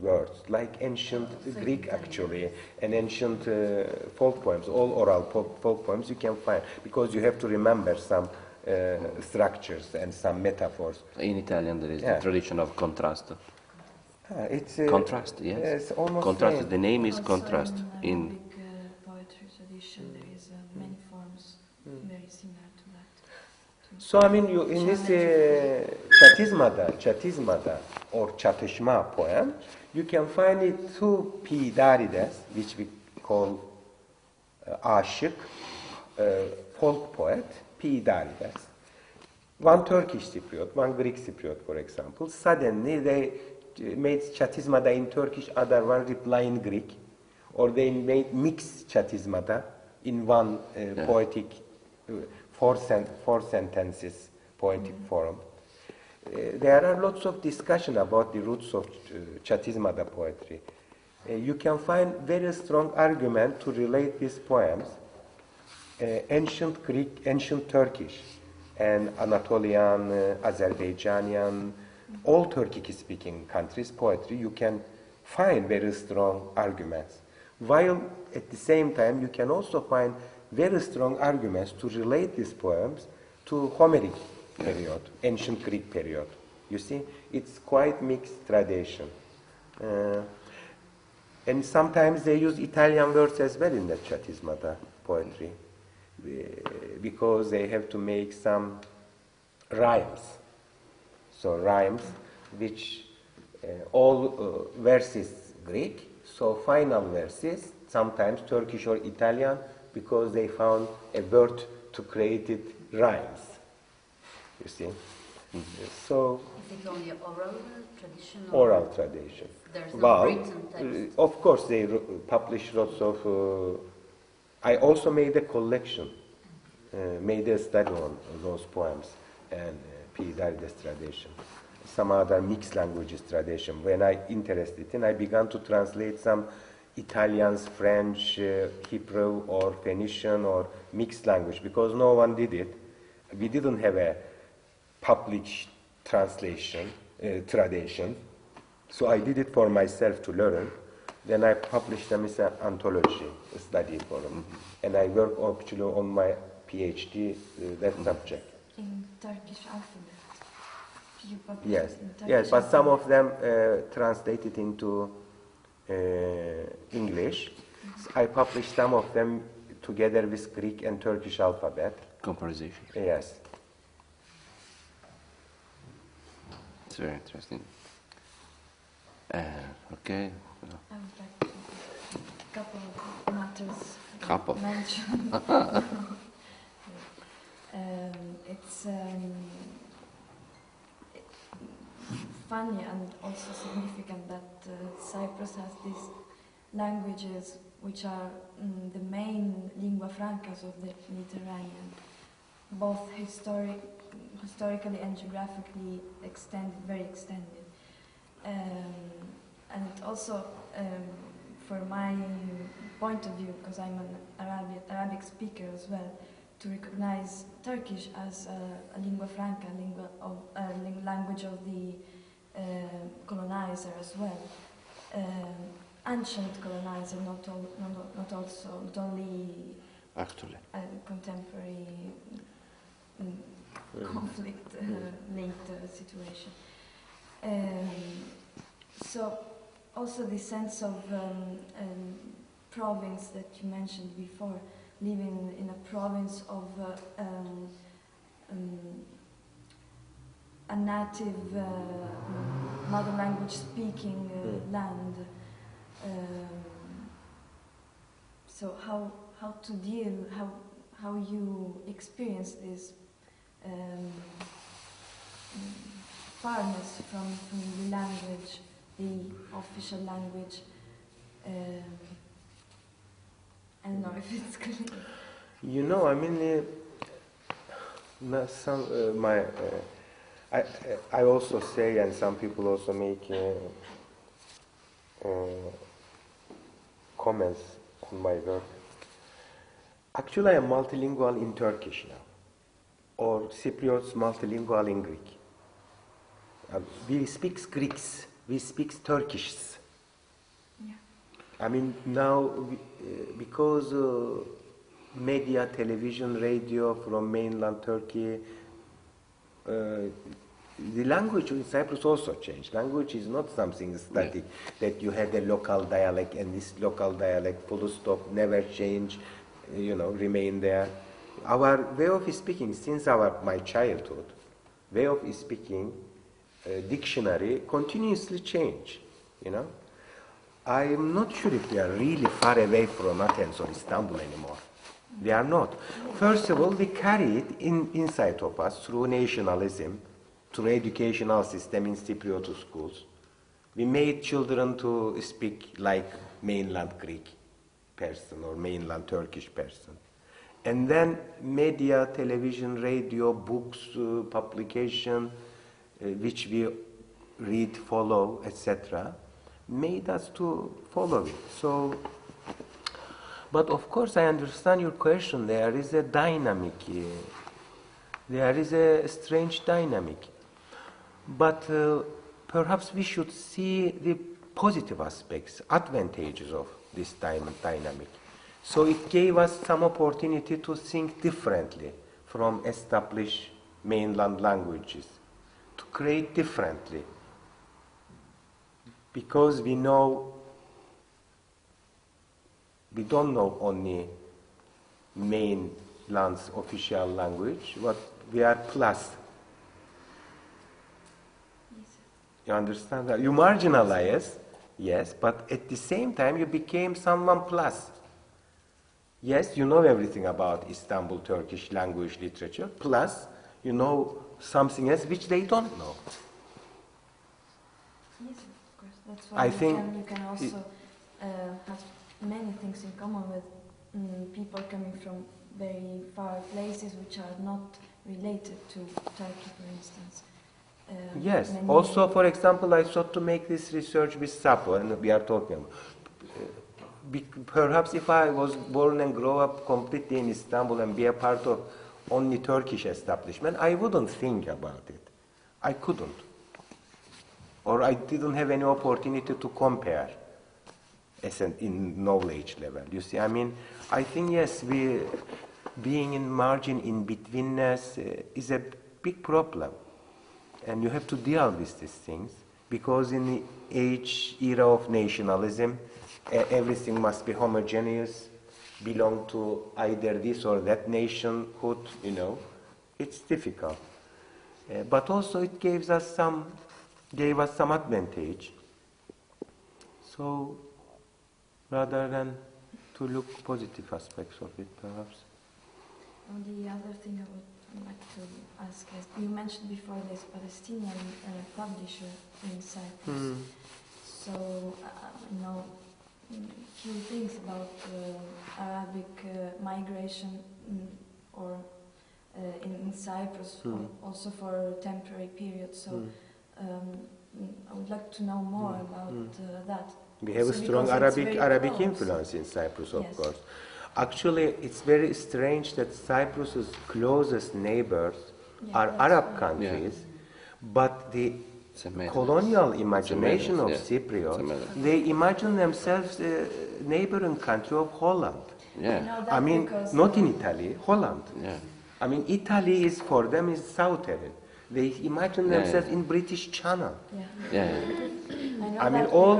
words, like ancient Greek actually, and ancient folk poems, all oral folk poems you can find, because you have to remember some structures and some metaphors. In Italian there is the tradition of contrast. It's Contrast, yes. It's almost Contrast, same. the name is Also contrast. in Arabic poetry tradition, there is many forms very similar to that. So I mean, you in this çatizmada or çatışma poem, you can find it two pidarides, which we call aşık, folk poet, pidarides. One Turkish Cypriot, one Greek Cypriot, for example. Suddenly they made çatizmada in Turkish, other one reply in Greek, or they made mixed çatizmada in one poetic four sentences poetic form. There are lots of discussion about the roots of Çatizmada poetry. You can find very strong argument to relate these poems, ancient Greek, ancient Turkish, and Anatolian, Azerbaijanian, all Turkic-speaking countries' poetry. You can find very strong arguments. While at the same time, you can also find very strong arguments to relate these poems to Homeric period, ancient Greek period. You see, it's quite mixed tradition. And sometimes they use Italian words as well in the Çatizmada poetry because they have to make some rhymes. So rhymes which all verses Greek, so final verses, sometimes Turkish or Italian, because they found a word to create it rhymes. You see? So Is it only oral tradition? oral tradition. There's no Well, written text. of course they publish lots of. I also made a collection, made a study on those poems and P. Darides tradition, some other mixed languages tradition. When I interested in, I began to translate some Italians, French, Hebrew, or Phoenician, or mixed language because no one did it. We didn't have a published translation tradition, so I did it for myself to learn. Then I published them as an anthology study for them, and I work actually on my PhD that subject. In Turkish alphabet. You published Yes, in Turkish yes, but some alphabet. of them translated into English. I published some of them together with Greek and Turkish alphabet. Comparison. Yes. It's very interesting. Okay. I would like to a couple of matters Couple. mentioned. It's funny and also significant that Cyprus has these languages which are the main lingua francas of the Mediterranean, both historically and geographically extended, very extended. And also, for my point of view, because I'm an Arabic speaker as well, to recognize Turkish as a lingua franca, language of the colonizer as well, ancient colonizer, not only Actually. contemporary conflict linked situation. So also the sense of province that you mentioned before, living in a province of a native mother language speaking land. So how to deal, how you experience this farness from the language, the official language. I don't know if it's clear. You know, I mean, I also say, and some people also make comments on my work. Actually, I am multilingual in Turkish now, or Cypriots multilingual in Greek. We speak Greeks, we speak Turkish. Yeah. I mean, now, because media, television, radio from mainland Turkey, the language in Cyprus also changed. Language is not something static, that you have a local dialect and this local dialect, full stop, never change, remain there. Our way of speaking, since my childhood, way of speaking, dictionary continuously change, I'm not sure if we are really far away from Athens or Istanbul anymore. They are not. First of all, we carry it inside of us through nationalism, through educational system in Cypriot schools. We made children to speak like mainland Greek person or mainland Turkish person. And then media, television, radio, books, publication, which we read, follow, etc., made us to follow it. So, but of course I understand your question. There is a dynamic, there is a strange dynamic. But perhaps we should see the positive aspects, advantages of this dynamic. So it gave us some opportunity to think differently from established mainland languages, to create differently. Because we don't know only mainland's official language, but we are plus. You understand that? You marginalize, yes, but at the same time you became someone plus. Yes, you know everything about Istanbul Turkish language literature, plus you know something else which they don't know. Yes, of course. That's why you can also have many things in common with people coming from very far places which are not related to Turkey, for instance. Yes. Also, for example, I sought to make this research with Sapo, and we are talking about. Perhaps if I was born and grow up completely in Istanbul and be a part of only Turkish establishment, I wouldn't think about it. I couldn't. Or I didn't have any opportunity to compare as in knowledge level. You see, I mean, I think, yes, being in margin, in betweenness is a big problem. And you have to deal with these things, because in the era of nationalism, everything must be homogeneous, belong to either this or that nationhood, you know. It's difficult. But also it gave us some advantage. So, rather than to look positive aspects of it, perhaps. Well, the other thing I would like to ask is, you mentioned before this Palestinian publisher in Cyprus. So, you know, few things about Arabic migration or in Cyprus, also for a temporary period. So, I would like to know more about that. We have a strong Arabic influence in Cyprus, of course. Actually, it's very strange that Cyprus's closest neighbors are Arab countries, but the colonial imagination of Cypriots, they imagine themselves a neighboring country of Holland. Yeah. I mean, not in Italy, Holland. Yeah. I mean, Italy is for them is southern. They imagine themselves in British Channel. Yeah. I mean, all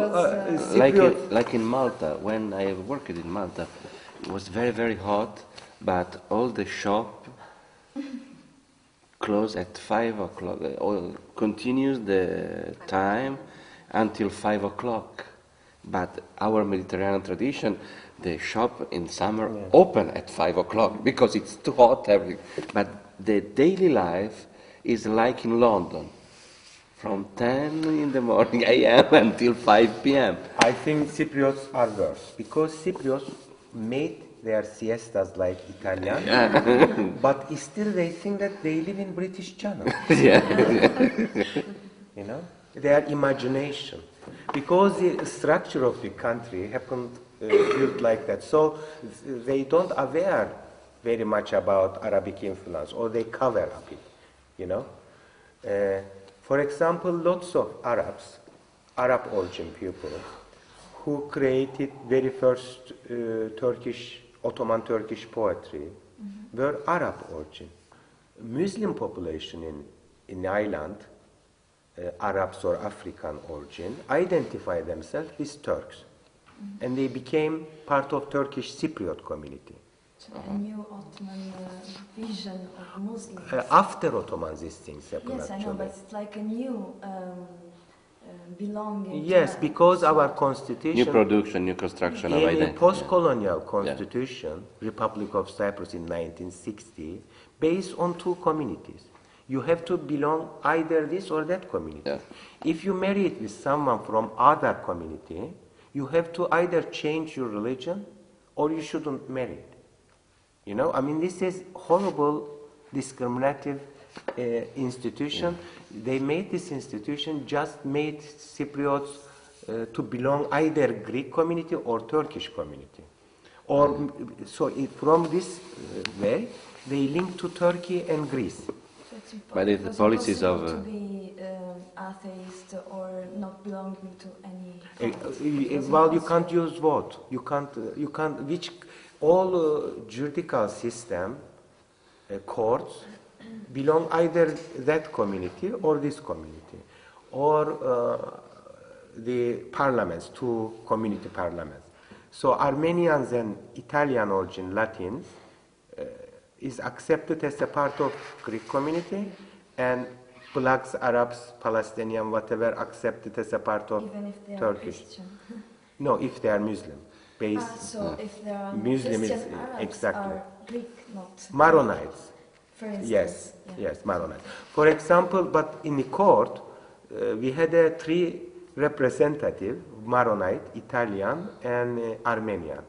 like in Malta. When I worked in Malta, it was very, very hot, but all the shop close at 5 o'clock. Continues the time until 5 o'clock. But our Mediterranean tradition, the shop in summer open at 5 o'clock because it's too hot. But the daily life is like in London, from 10 in the morning a.m. until 5 p.m. I think Cypriots are worse, because Cypriots made their siestas like Italian, but still they think that they live in British Channel. You know, their imagination, because the structure of the country happened built like that. So they don't aware very much about Arabic influence, or they cover up it. You know, for example, lots of Arab origin people, who created very first Ottoman Turkish poetry, were Arab origin. Muslim population in the island, Arabs or African origin, identify themselves with Turks, and they became part of Turkish Cypriot community. So a new Ottoman vision of Muslims. After Ottomans, these things happen. Yes, actually. I know, but it's like a new belonging. Yes, because our constitution, new production, new construction of identity. In post-colonial constitution, Republic of Cyprus in 1960, based on two communities. You have to belong either this or that community. Yeah. If you marry it with someone from other community, you have to either change your religion or you shouldn't marry it. You know, I mean, this is horrible, discriminative institution. They made this institution just made Cypriots to belong either Greek community or Turkish community. Or so from this way they link to Turkey and Greece. So it's But the was policies impossible of, to be atheist or not belonging to any cult. Well, you can't use vote. You can't. Which all juridical system, courts, belong either that community or this community, or the parliaments, two community parliaments. So Armenians and Italian origin Latins is accepted as a part of Greek community, and blacks, Arabs, Palestinian, whatever, accepted as a part of Even if they are Turkish. Christian. No, if they are Muslim. So if there are Muslim is Christian Arabs exactly. are Greek, not Maronites. For instance. Yes, yeah. yes, Maronites. For example, but in the court, we had three representative, Maronite, Italian, and Armenian.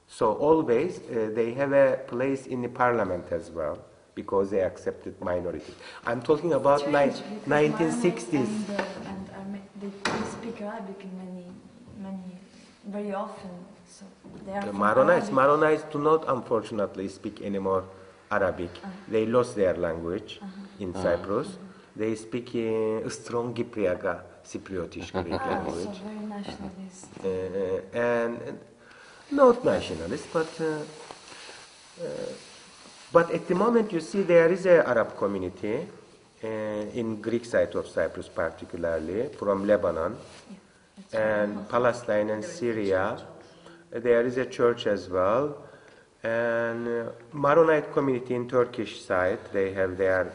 So always they have a place in the parliament as well, because they accepted minorities. I'm talking about Strange, because 1960s. They speak Arabic in very often. So they are The from Maronites Arabic. do not, unfortunately, speak anymore Arabic. They lost their language in Cyprus. They speak strong Cypriaga, Cypriotish Greek So language. very nationalist. And not nationalist, but at the moment you see there is an Arab community in Greek side of Cyprus, particularly from Lebanon and Palestine and Syria. There is a church as well, and Maronite community in Turkish side. They have their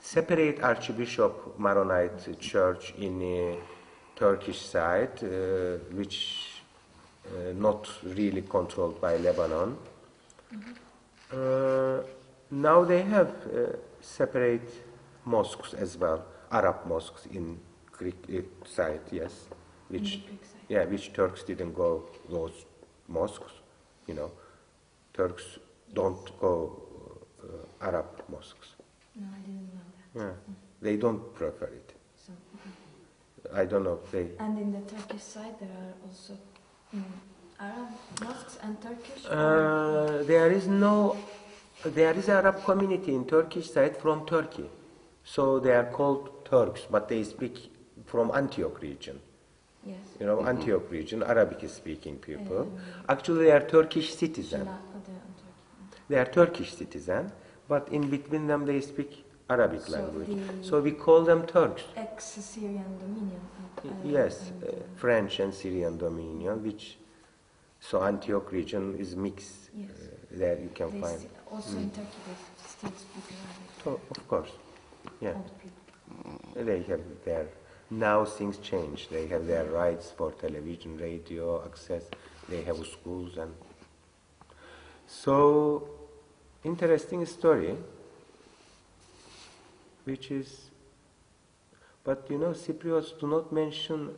separate Archbishop Maronite church in the Turkish side, which not really controlled by Lebanon. Now they have separate mosques as well, Arab mosques in Greek side, yes, which Turks didn't go those mosques, Turks don't go Arab mosques. No, I didn't know that. Yeah, they don't prefer it. So, I don't know if they. and in the Turkish side, there are also Arab mosques and Turkish. There is Arab community in Turkish side from Turkey, so they are called Turks, but they speak from Antioch region. Yes. Antioch region, Arabic speaking people. Actually, they are Turkish citizens. They are Turkish citizens, but in between them they speak Arabic language. So we call them Turks. Ex-Syrian dominion. Yes, French and Syrian dominion, so Antioch region is mixed. Yes. There you can find. Also in Turkey, they still speak Arabic. Of course, yeah. Old people. They have their. Now things change. They have their rights for television, radio access. They have schools and. So, interesting story. Which is. But Cypriots do not mention.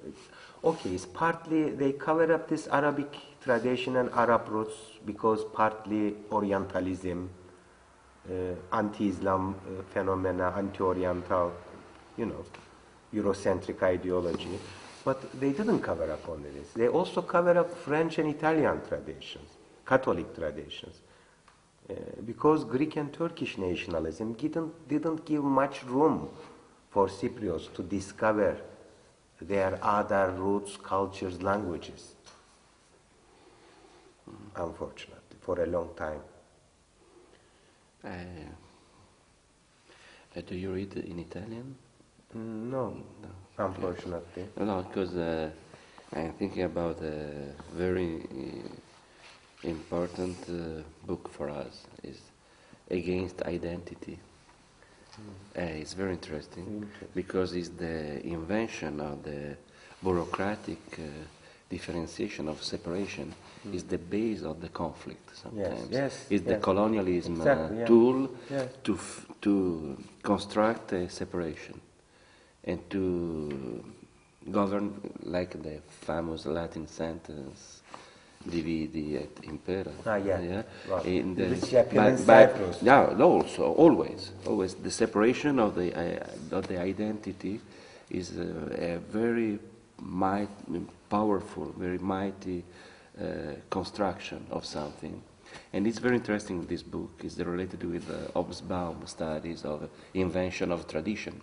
Okay, it's partly they cover up this Arabic tradition and Arab roots because partly Orientalism, anti-Islam phenomena, anti-Oriental, Eurocentric ideology. But they didn't cover up only this. They also cover up French and Italian traditions, Catholic traditions. Because Greek and Turkish nationalism didn't give much room for Cypriots to discover their other roots, cultures, languages. Unfortunately, for a long time. Do you read in Italian? No, unfortunately. No, because I'm thinking about a very important book for us. Is Against Identity. It's very interesting because it's the invention of the bureaucratic differentiation of separation is the base of the conflict sometimes. It's the colonialism tool to construct a separation and to govern, like the famous Latin sentence, Dividi et impera. Yeah. Right. In the, Which happened in Cyprus. no, also always the separation of the identity is a very powerful, very mighty construction of something. And it's very interesting, this book is related with Hobsbawm studies of invention of tradition.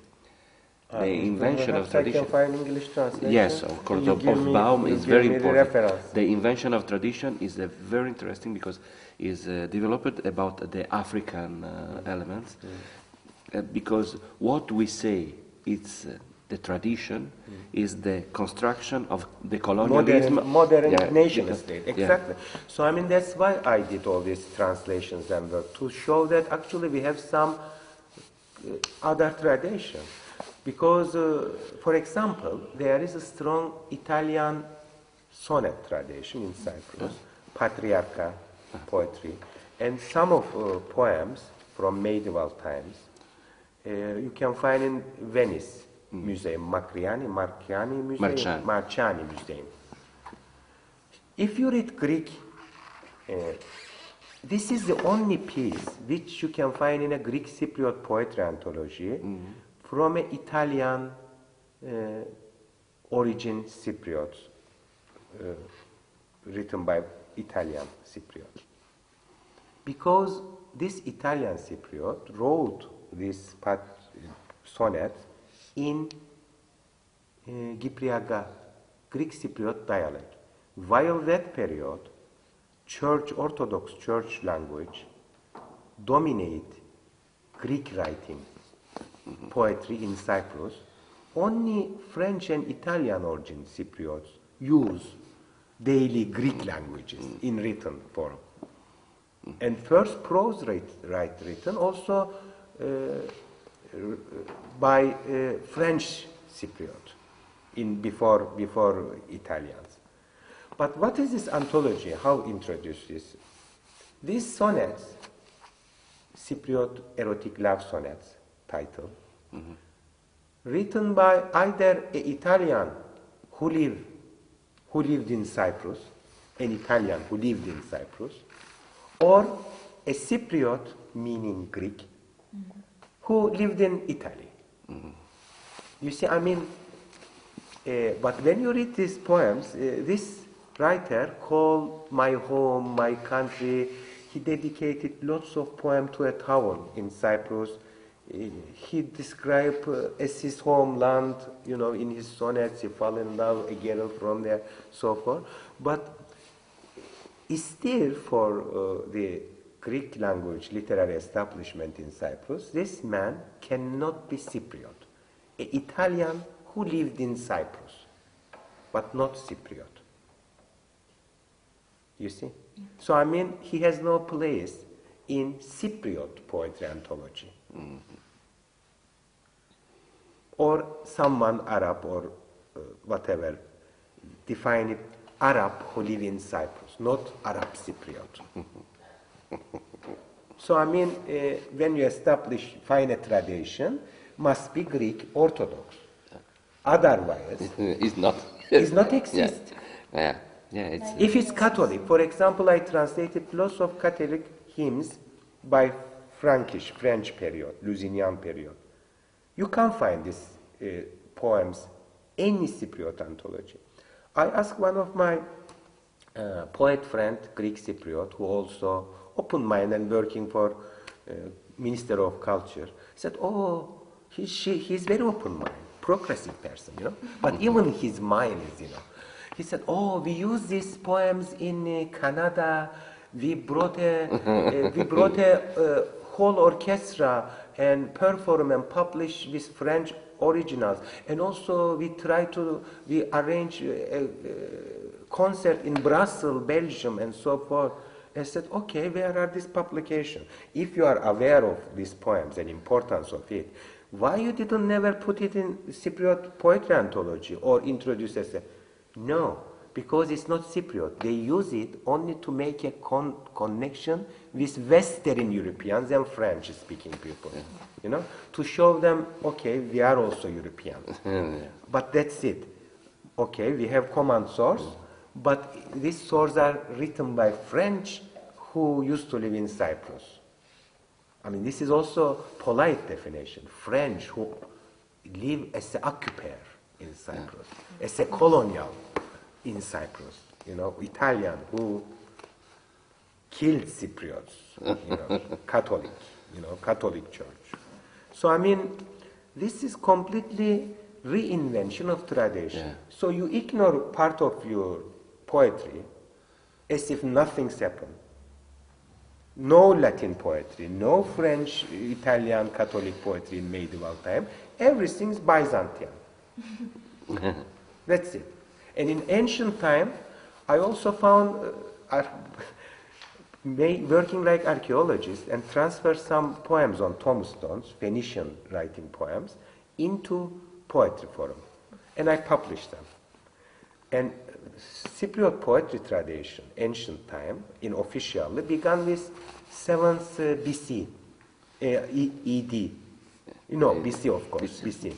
The invention of tradition. I can find English translation. Yes, of course. Hobsbawm is very important. The invention of tradition is very interesting because it's developed about the African elements. Because what we say it's the tradition is the construction of the colonialism. Modern nation state, exactly. So I mean that's why I did all these translations and work, to show that actually we have some other tradition. Because, for example, there is a strong Italian sonnet tradition in Cyprus, patriarchal poetry, and some of poems from medieval times you can find in Venice Museum, Marciani Museum, Marciani Museum. If you read Greek, this is the only piece which you can find in a Greek Cypriot poetry anthology from an Italian origin Cypriot, written by Italian Cypriot. Because this Italian Cypriot wrote this sonnet in Gypriaga, Greek Cypriot dialect. While that period, Orthodox Church language dominate Greek writing, poetry in Cyprus, only French and Italian origin Cypriots use daily Greek languages in written form. And first prose written also by French Cypriot before Italians. But what is this anthology? How introduce this? These sonnets, Cypriot erotic love sonnets, title, written by either an Italian who lived in Cyprus, an Italian who lived in Cyprus, or a Cypriot, meaning Greek, who lived in Italy. You see, I mean, but when you read these poems, this writer called my home, my country, he dedicated lots of poems to a town in Cyprus. He described as his homeland, you know, in his sonnets, he fell in love, a girl from there, so forth. But still for the Greek language literary establishment in Cyprus, this man cannot be Cypriot, an Italian who lived in Cyprus, but not Cypriot. You see? So I mean, he has no place in Cypriot poetry anthology. Or someone Arab or whatever, define it Arab who live in Cyprus, not Arab Cypriot. So I mean, when you find a tradition, must be Greek Orthodox. Otherwise, it's not. It's not exist. If it's Catholic, for example, I translated lots of Catholic hymns by French period, Lusignan period. You can't find these poems any Cypriot anthology. I asked one of my poet friend, Greek Cypriot, who also open-minded and working for Minister of Culture, said, "Oh, he's very open-minded, progressive person, you know. But even his mind is, you know." He said, "Oh, we use these poems in Canada. We brought a whole orchestra and perform and publish with French originals, and also we arrange a concert in Brussels, Belgium, and so forth." I said, "Okay, where are these publications? If you are aware of these poems and importance of it, why you didn't never put it in Cypriot poetry anthology or introduce as a..." No, because it's not Cypriot. They use it only to make a connection with Western Europeans and French-speaking people, you know, to show them, okay, we are also Europeans. But that's it. Okay, we have common source, but these sources are written by French who used to live in Cyprus. I mean, this is also polite definition. French who live as an occupier in Cyprus, as a colonial in Cyprus. You know, Italian who killed Cypriots, you know, Catholic Church. So I mean, this is completely reinvention of tradition. Yeah. So you ignore part of your poetry as if nothing's happened. No Latin poetry, no French, Italian Catholic poetry in medieval time. Everything's Byzantine. That's it. And in ancient time, I also found working like archaeologists and transfer some poems on tombstones, Phoenician writing poems, into poetry form. And I published them. And Cypriot poetry tradition, ancient time, in officially, began with 7th BC, ED. You know, BC of course, BC.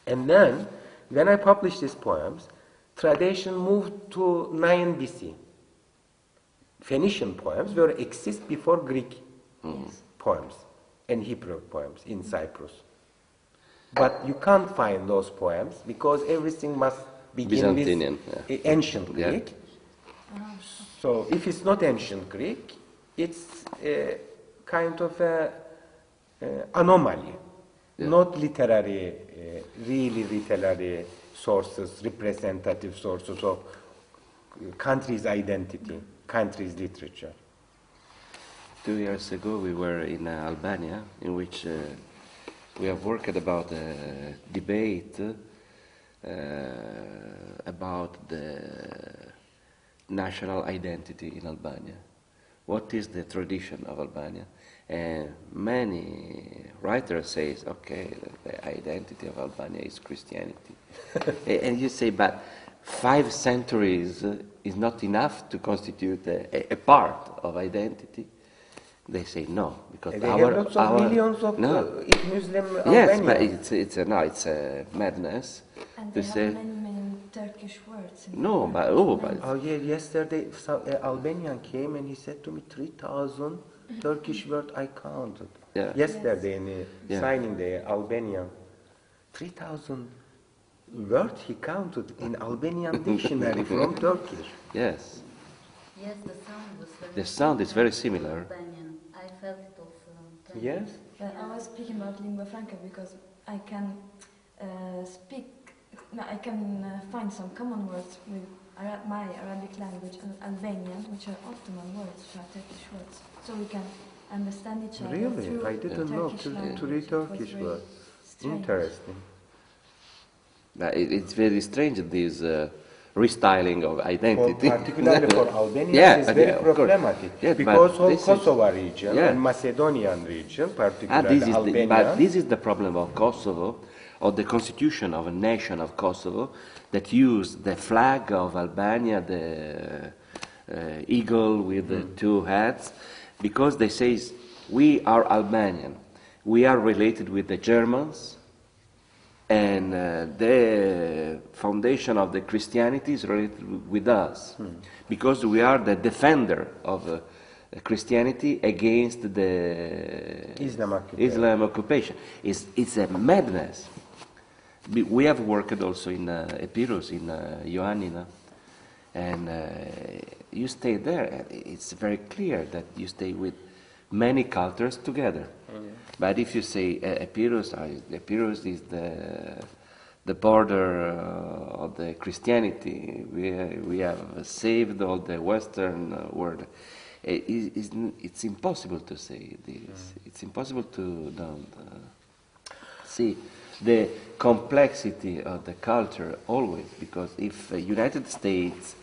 And then, when I published these poems, tradition moved to 9 BC. Phoenician poems were exist before Greek poems and Hebrew poems in Cyprus. But you can't find those poems because everything must begin Byzantinian, with ancient Greek. Oh. So if it's not ancient Greek, it's a kind of a anomaly, not literary, really literary sources, representative sources of country's identity, country's literature. 2 years ago we were in Albania, in which we have worked about a debate about the national identity in Albania. What is the tradition of Albania? And many writers say, okay, the identity of Albania is Christianity. And you say, but 5 centuries is not enough to constitute a part of identity. They say no, because They have lots of millions of Muslim yes, Albanians. but it's a madness And to they say have many Turkish words. In no, the Oh yeah, yesterday an Albanian came and he said to me 3,000 Turkish words I counted. Yeah. Yesterday in Yeah. signing the Albanian 3,000 words he counted in Albanian dictionary from Turkish. Yes, Yes, the sound was very the sound is very similar. Albanian. I felt it also. Yes. But I was speaking about lingua franca because I can I can find some common words with my Arabic language and Albanian, which are Ottoman words, which are Turkish words. So we can understand each other Really? through I didn't know. Turkish To language. read It was Turkish very words. strange. Interesting. But it's very strange, this restyling of identity. Particularly for Albanians, Yeah, it's very yeah, of course. problematic. Yeah, but because whole this is- Kosovo region Yeah. and Macedonian region, particularly This is Albania. but this is the problem of Kosovo, or the constitution of a nation of Kosovo, that use the flag of Albania, the eagle with the 2 heads, because they say we are Albanian, we are related with the Germans, and the foundation of the Christianity is related with us, because we are the defender of Christianity against the Islam occupation. It's a madness. We have worked also in Epirus, in Ioannina, and you stay there, and it's very clear that you stay with many cultures together. But if you say Epirus is the border of the Christianity, we have saved all the Western world. It's impossible to say this. It's impossible to don't see the complexity of the culture always, because if United States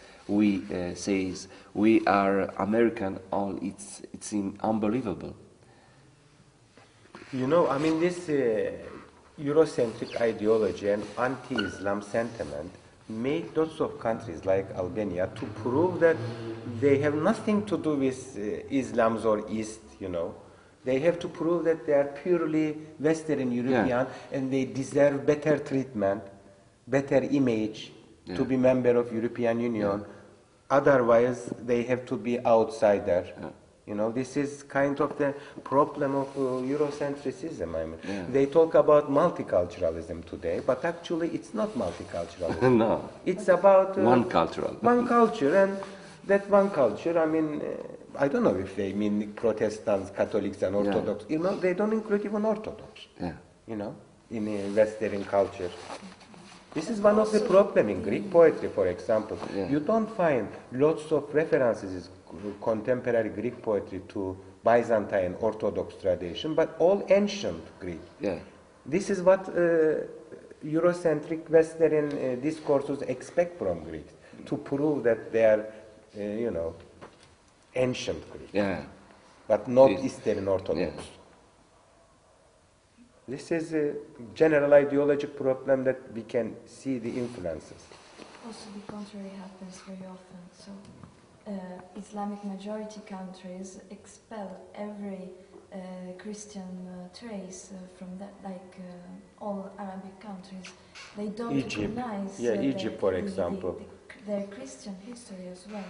says we are American, it's unbelievable. You know, I mean, this Eurocentric ideology and anti-Islam sentiment made lots of countries like Albania to prove that they have nothing to do with Islam's or East, you know. They have to prove that they are purely Western European and they deserve better treatment, better image, to be member of European Union. Otherwise, they have to be outsider. You know, this is kind of the problem of Eurocentrism. I mean, they talk about multiculturalism today, but actually it's not multiculturalism. No. It's about One cultural. one culture, and that one culture, I mean, I don't know if they mean Protestants, Catholics, and Orthodox. You know, they don't include even Orthodox. Yeah. You know, in Western culture. This is one of the problems in Greek poetry, for example. You don't find lots of references in contemporary Greek poetry to Byzantine Orthodox tradition, but all ancient Greek. This is what Eurocentric Western discourses expect from Greeks, to prove that they are, you know, ancient Greek, but not Eastern Orthodox. This is a general ideological problem that we can see the influences. Also, the contrary happens very often. So, Islamic majority countries expel every Christian trace from that, like all Arabic countries. They don't recognize Egypt, for example. Their Christian history as well.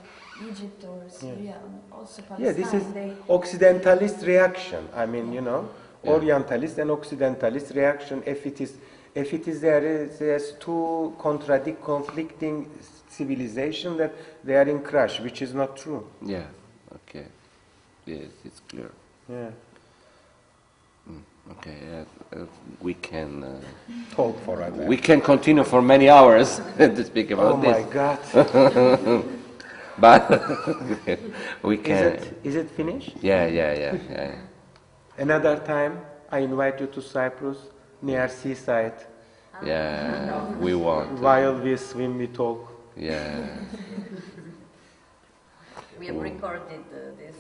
Egypt or Syria, and also Palestine. This is Occidentalist reaction. I mean, you know, Orientalist and Occidentalist reaction. If it is there's two conflicting civilization that they are in crash, which is not true. Yeah. Okay. Yes, it's clear. Yeah. Okay. We can talk forever. We can continue for many hours to speak about this. Oh my God. But we can. Is it finished? Yeah. Another time, I invite you to Cyprus, near seaside. Yeah, we want. While we swim, we talk. Yeah. We have recorded this.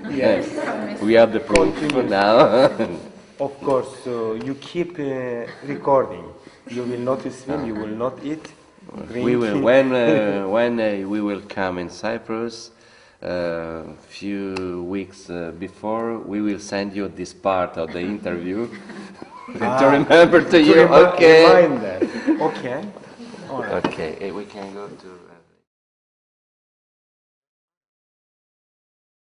Yes. We have the proof now. Of course, you keep recording. You will not swim, you will not eat. We will when we will come in Cyprus. Few weeks before, we will send you this part of the interview to remember to you. Okay. Remind that. Okay. All right. Okay. We can go to.